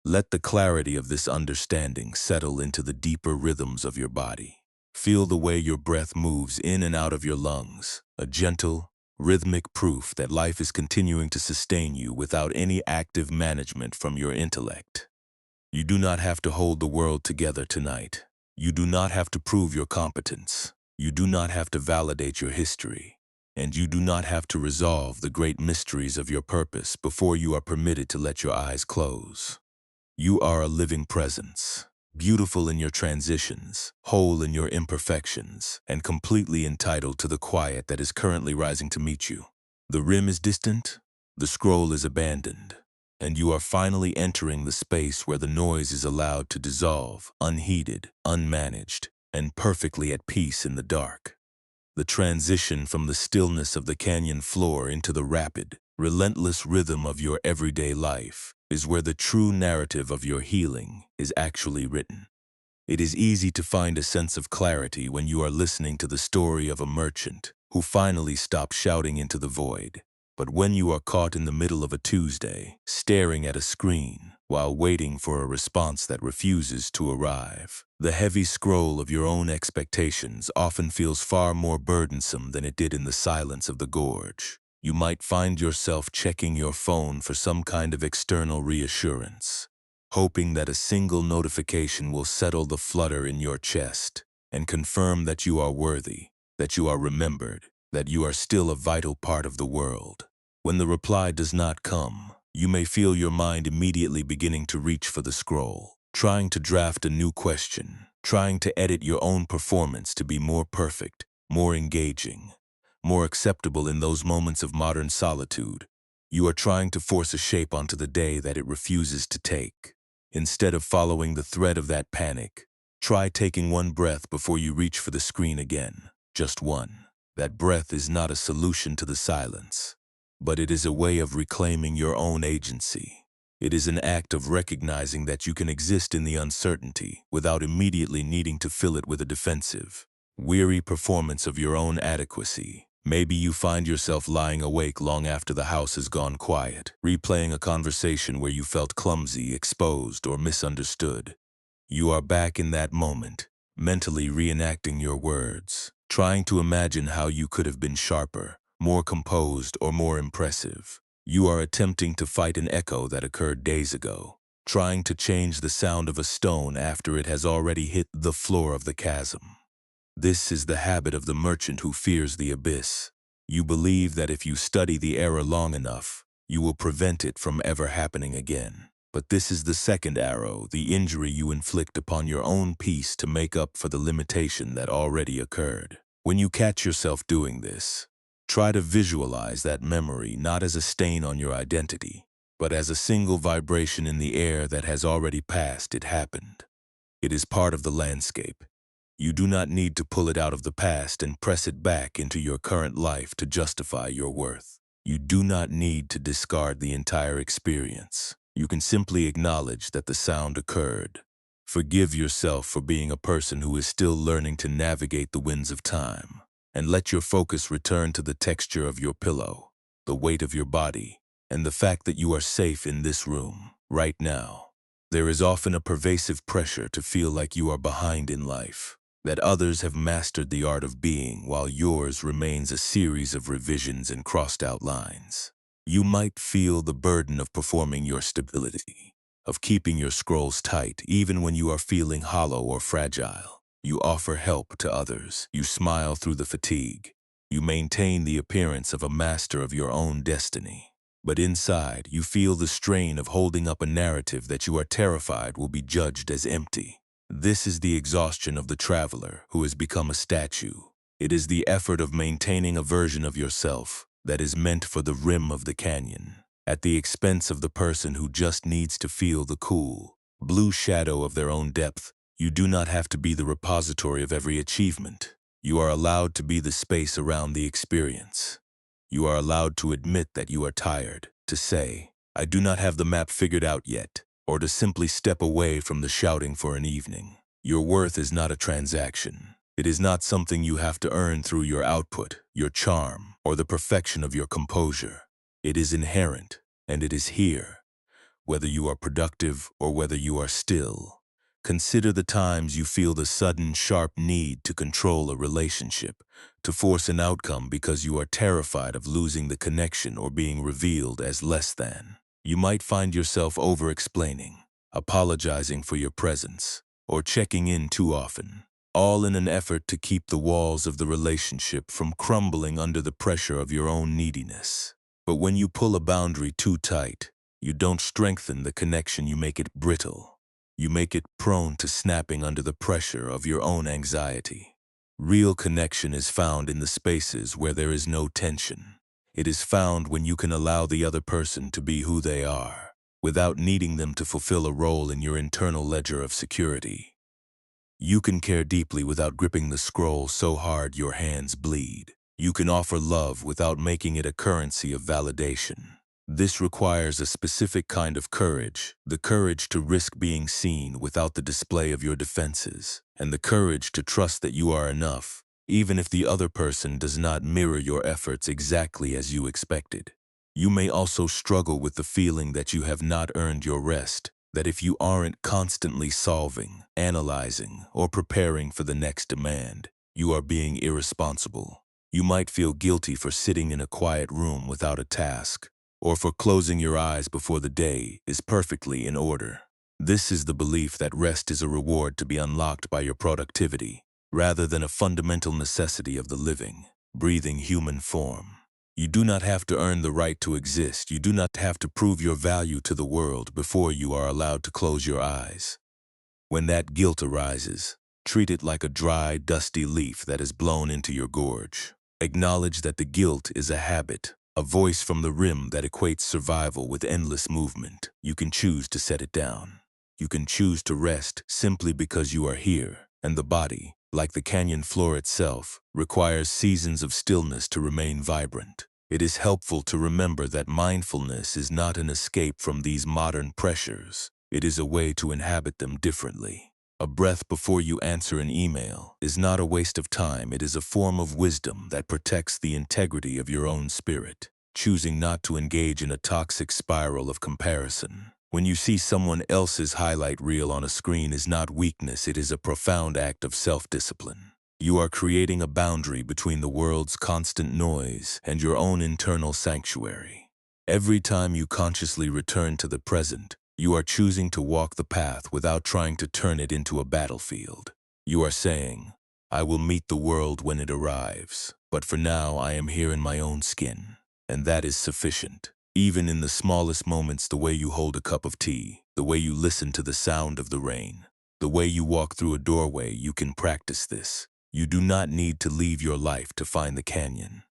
Let the clarity of this understanding settle into the deeper rhythms of your body. Feel the way your breath moves in and out of your lungs, a gentle, rhythmic proof that life is continuing to sustain you without any active management from your intellect. You do not have to hold the world together tonight. You do not have to prove your competence. You do not have to validate your history. And you do not have to resolve the great mysteries of your purpose before you are permitted to let your eyes close. You are a living presence, beautiful in your transitions, whole in your imperfections, and completely entitled to the quiet that is currently rising to meet you. The rim is distant, the scroll is abandoned, and you are finally entering the space where the noise is allowed to dissolve, unheeded, unmanaged, and perfectly at peace in the dark. The transition from the stillness of the canyon floor into the rapid, relentless rhythm of your everyday life is where the true narrative of your healing is actually written. It is easy to find a sense of clarity when you are listening to the story of a merchant who finally stopped shouting into the void. But when you are caught in the middle of a Tuesday, staring at a screen while waiting for a response that refuses to arrive, the heavy scroll of your own expectations often feels far more burdensome than it did in the silence of the gorge. You might find yourself checking your phone for some kind of external reassurance, hoping that a single notification will settle the flutter in your chest and confirm that you are worthy, that you are remembered, that you are still a vital part of the world. When the reply does not come, you may feel your mind immediately beginning to reach for the scroll, trying to draft a new question, trying to edit your own performance to be more perfect, more engaging, more acceptable in those moments of modern solitude. You are trying to force a shape onto the day that it refuses to take. Instead of following the thread of that panic, try taking one breath before you reach for the screen again. Just one. That breath is not a solution to the silence, but it is a way of reclaiming your own agency. It is an act of recognizing that you can exist in the uncertainty without immediately needing to fill it with a defensive, weary performance of your own adequacy. Maybe you find yourself lying awake long after the house has gone quiet, replaying a conversation where you felt clumsy, exposed, or misunderstood. You are back in that moment, mentally reenacting your words, trying to imagine how you could have been sharper, more composed, or more impressive. You are attempting to fight an echo that occurred days ago, trying to change the sound of a stone after it has already hit the floor of the chasm. This is the habit of the merchant who fears the abyss. You believe that if you study the error long enough, you will prevent it from ever happening again. But this is the second arrow, the injury you inflict upon your own peace to make up for the limitation that already occurred. When you catch yourself doing this, try to visualize that memory not as a stain on your identity, but as a single vibration in the air that has already passed. It happened. It is part of the landscape. You do not need to pull it out of the past and press it back into your current life to justify your worth. You do not need to discard the entire experience. You can simply acknowledge that the sound occurred. Forgive yourself for being a person who is still learning to navigate the winds of time, and let your focus return to the texture of your pillow, the weight of your body, and the fact that you are safe in this room, right now. There is often a pervasive pressure to feel like you are behind in life, that others have mastered the art of being while yours remains a series of revisions and crossed-out lines. You might feel the burden of performing your stability, of keeping your scrolls tight even when you are feeling hollow or fragile. You offer help to others. You smile through the fatigue. You maintain the appearance of a master of your own destiny. But inside, you feel the strain of holding up a narrative that you are terrified will be judged as empty. This is the exhaustion of the traveler who has become a statue. It is the effort of maintaining a version of yourself that is meant for the rim of the canyon, at the expense of the person who just needs to feel the cool, blue shadow of their own depth. You do not have to be the repository of every achievement. You are allowed to be the space around the experience. You are allowed to admit that you are tired, to say, "I do not have the map figured out yet," or to simply step away from the shouting for an evening. Your worth is not a transaction. It is not something you have to earn through your output, your charm, or the perfection of your composure. It is inherent, and it is here, whether you are productive or whether you are still. Consider the times you feel the sudden, sharp need to control a relationship, to force an outcome because you are terrified of losing the connection or being revealed as less than. You might find yourself over-explaining, apologizing for your presence, or checking in too often, all in an effort to keep the walls of the relationship from crumbling under the pressure of your own neediness. But when you pull a boundary too tight, you don't strengthen the connection, you make it brittle. You make it prone to snapping under the pressure of your own anxiety. Real connection is found in the spaces where there is no tension. It is found when you can allow the other person to be who they are, without needing them to fulfill a role in your internal ledger of security. You can care deeply without gripping the scroll so hard your hands bleed. You can offer love without making it a currency of validation. This requires a specific kind of courage, the courage to risk being seen without the display of your defenses, and the courage to trust that you are enough, even if the other person does not mirror your efforts exactly as you expected. You may also struggle with the feeling that you have not earned your rest, that if you aren't constantly solving, analyzing, or preparing for the next demand, you are being irresponsible. You might feel guilty for sitting in a quiet room without a task, or for closing your eyes before the day is perfectly in order. This is the belief that rest is a reward to be unlocked by your productivity, rather than a fundamental necessity of the living, breathing human form. You do not have to earn the right to exist. You do not have to prove your value to the world before you are allowed to close your eyes. When that guilt arises, treat it like a dry, dusty leaf that is blown into your gorge. Acknowledge that the guilt is a habit, a voice from the rim that equates survival with endless movement. You can choose to set it down. You can choose to rest simply because you are here, and the body, like the canyon floor itself, requires seasons of stillness to remain vibrant. It is helpful to remember that mindfulness is not an escape from these modern pressures. It is a way to inhabit them differently. A breath before you answer an email is not a waste of time. It is a form of wisdom that protects the integrity of your own spirit, choosing not to engage in a toxic spiral of comparison. When you see someone else's highlight reel on a screen is not weakness, it is a profound act of self-discipline. You are creating a boundary between the world's constant noise and your own internal sanctuary. Every time you consciously return to the present, you are choosing to walk the path without trying to turn it into a battlefield. You are saying, I will meet the world when it arrives, but for now I am here in my own skin, and that is sufficient. Even in the smallest moments, the way you hold a cup of tea, the way you listen to the sound of the rain, the way you walk through a doorway, you can practice this. You do not need to leave your life to find the canyon.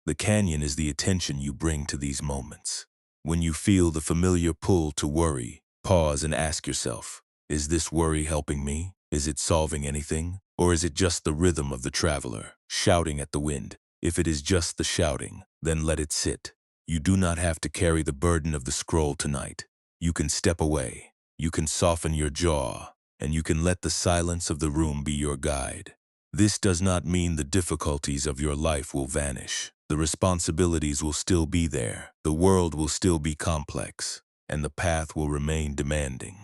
The canyon is the attention you bring to these moments. When you feel the familiar pull to worry, pause and ask yourself, is this worry helping me? Is it solving anything? Or is it just the rhythm of the traveler, shouting at the wind? If it is just the shouting, then let it sit. You do not have to carry the burden of the scroll tonight. You can step away, you can soften your jaw, and you can let the silence of the room be your guide. This does not mean the difficulties of your life will vanish. The responsibilities will still be there, the world will still be complex, and the path will remain demanding.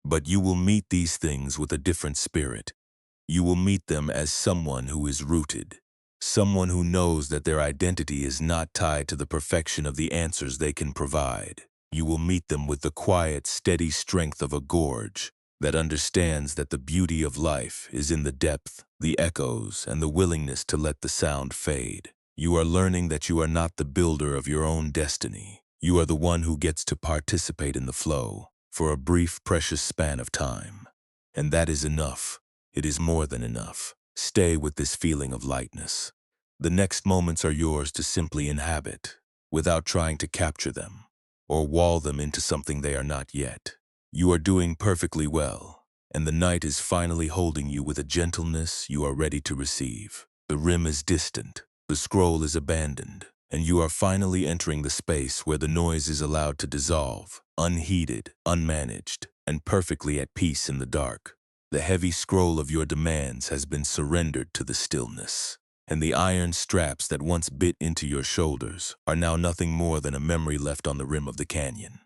But you will meet these things with a different spirit. You will meet them as someone who is rooted, someone who knows that their identity is not tied to the perfection of the answers they can provide. You will meet them with the quiet, steady strength of a gorge that understands that the beauty of life is in the depth, the echoes, and the willingness to let the sound fade. You are learning that you are not the builder of your own destiny. You are the one who gets to participate in the flow for a brief, precious span of time. And that is enough. It is more than enough. Stay with this feeling of lightness. The next moments are yours to simply inhabit, without trying to capture them, or wall them into something they are not yet. You are doing perfectly well, and the night is finally holding you with a gentleness you are ready to receive. The rim is distant, the scroll is abandoned, and you are finally entering the space where the noise is allowed to dissolve, unheeded, unmanaged, and perfectly at peace in the dark. The heavy scroll of your demands has been surrendered to the stillness, and the iron straps that once bit into your shoulders are now nothing more than a memory left on the rim of the canyon.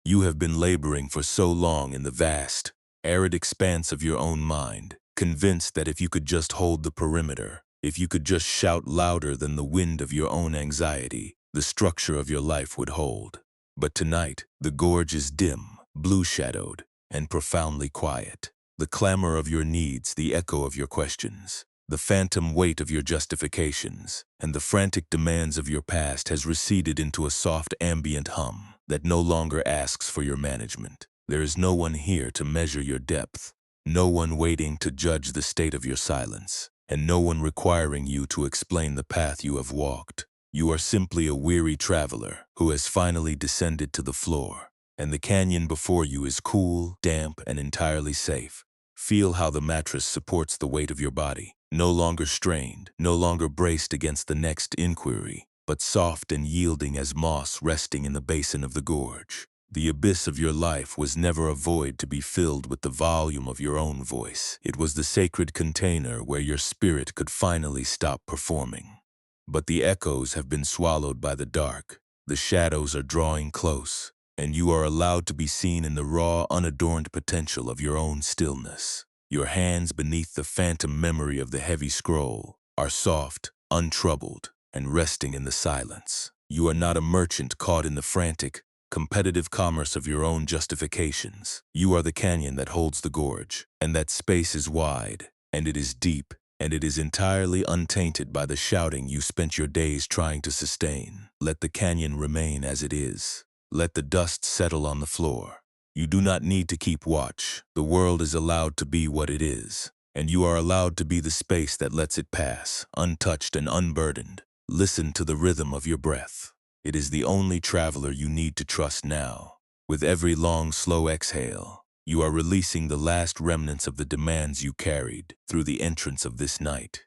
You have been laboring for so long in the vast, arid expanse of your own mind, convinced that if you could just hold the perimeter, if you could just shout louder than the wind of your own anxiety, the structure of your life would hold. But tonight, the gorge is dim, blue-shadowed, and profoundly quiet. The clamor of your needs, the echo of your questions, the phantom weight of your justifications, and the frantic demands of your past has receded into a soft ambient hum that no longer asks for your management. There is no one here to measure your depth, no one waiting to judge the state of your silence, and no one requiring you to explain the path you have walked. You are simply a weary traveler who has finally descended to the floor. and the canyon before you is cool, damp, and entirely safe. Feel how the mattress supports the weight of your body, no longer strained, no longer braced against the next inquiry, but soft and yielding as moss resting in the basin of the gorge. The abyss of your life was never a void to be filled with the volume of your own voice. It was the sacred container where your spirit could finally stop performing. But the echoes have been swallowed by the dark. The shadows are drawing close, and you are allowed to be seen in the raw, unadorned potential of your own stillness. Your hands beneath the phantom memory of the heavy scroll are soft, untroubled, and resting in the silence. You are not a merchant caught in the frantic, competitive commerce of your own justifications. You are the canyon that holds the gorge, and that space is wide, and it is deep, and it is entirely untainted by the shouting you spent your days trying to sustain. Let the canyon remain as it is. Let the dust settle on the floor. You do not need to keep watch. The world is allowed to be what it is, and you are allowed to be the space that lets it pass, untouched and unburdened. Listen to the rhythm of your breath. It is the only traveler you need to trust now. With every long, slow exhale, you are releasing the last remnants of the demands you carried through the entrance of this night.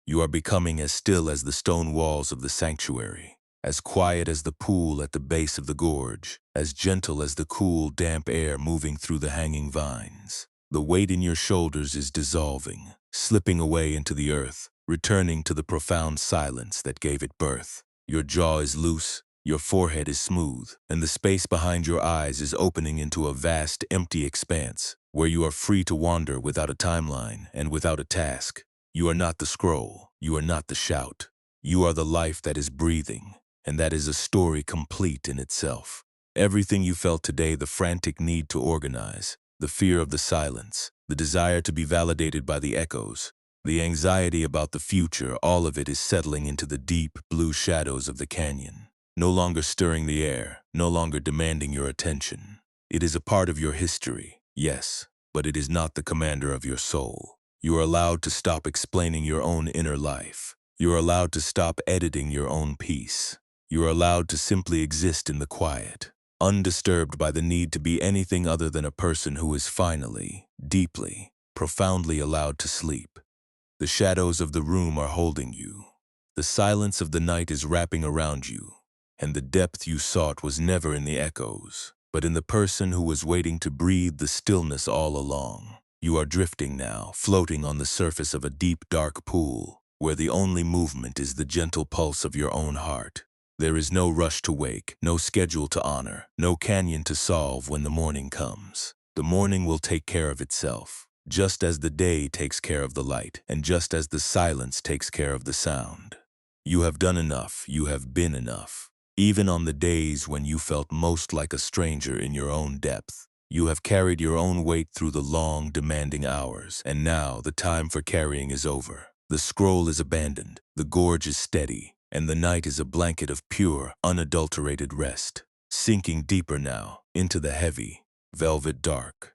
You are becoming as still as the stone walls of the sanctuary, as quiet as the pool at the base of the gorge, as gentle as the cool, damp air moving through the hanging vines. The weight in your shoulders is dissolving, slipping away into the earth, returning to the profound silence that gave it birth. Your jaw is loose, your forehead is smooth, and the space behind your eyes is opening into a vast, empty expanse, where you are free to wander without a timeline and without a task. You are not the scroll, you are not the shout. You are the life that is breathing, and that is a story complete in itself. Everything you felt today, the frantic need to organize, the fear of the silence, the desire to be validated by the echoes, the anxiety about the future, all of it is settling into the deep, blue shadows of the canyon. No longer stirring the air, no longer demanding your attention. It is a part of your history, yes, but it is not the commander of your soul. You are allowed to stop explaining your own inner life. You are allowed to stop editing your own peace. You are allowed to simply exist in the quiet, undisturbed by the need to be anything other than a person who is finally, deeply, profoundly allowed to sleep. The shadows of the room are holding you. The silence of the night is wrapping around you, and the depth you sought was never in the echoes, but in the person who was waiting to breathe the stillness all along. You are drifting now, floating on the surface of a deep, dark pool, where the only movement is the gentle pulse of your own heart. There is no rush to wake, no schedule to honor, no canyon to solve when the morning comes. The morning will take care of itself, just as the day takes care of the light, and just as the silence takes care of the sound. You have done enough, you have been enough. Even on the days when you felt most like a stranger in your own depth, you have carried your own weight through the long, demanding hours, and now the time for carrying is over. The scroll is abandoned, the gorge is steady, and the night is a blanket of pure, unadulterated rest, sinking deeper now into the heavy, velvet dark.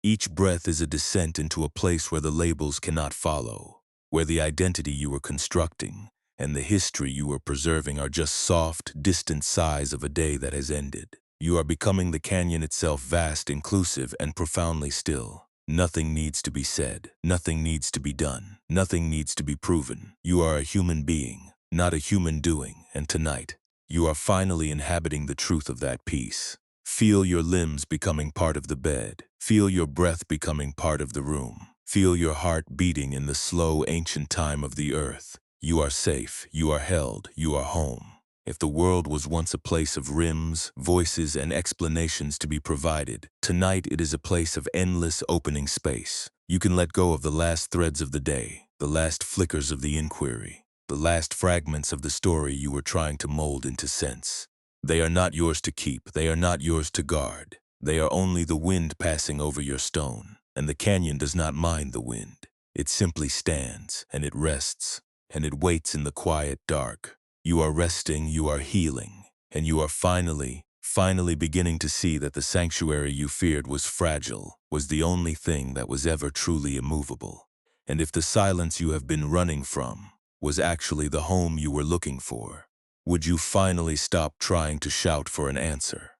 Each breath is a descent into a place where the labels cannot follow, where the identity you were constructing and the history you were preserving are just soft, distant sighs of a day that has ended. You are becoming the canyon itself, vast, inclusive, and profoundly still. Nothing needs to be said. Nothing needs to be done. Nothing needs to be proven. You are a human being, not a human doing, and tonight, you are finally inhabiting the truth of that peace. Feel your limbs becoming part of the bed. Feel your breath becoming part of the room. Feel your heart beating in the slow, ancient time of the earth. You are safe, you are held, you are home. If the world was once a place of rims, voices, and explanations to be provided, tonight it is a place of endless opening space. You can let go of the last threads of the day, the last flickers of the inquiry, the last fragments of the story you were trying to mold into sense. They are not yours to keep, they are not yours to guard. They are only the wind passing over your stone, and the canyon does not mind the wind. It simply stands, and it rests, and it waits in the quiet dark. You are resting, you are healing, and you are finally beginning to see that the sanctuary you feared was fragile, was the only thing that was ever truly immovable. And if the silence you have been running from was actually the home you were looking for, would you finally stop trying to shout for an answer?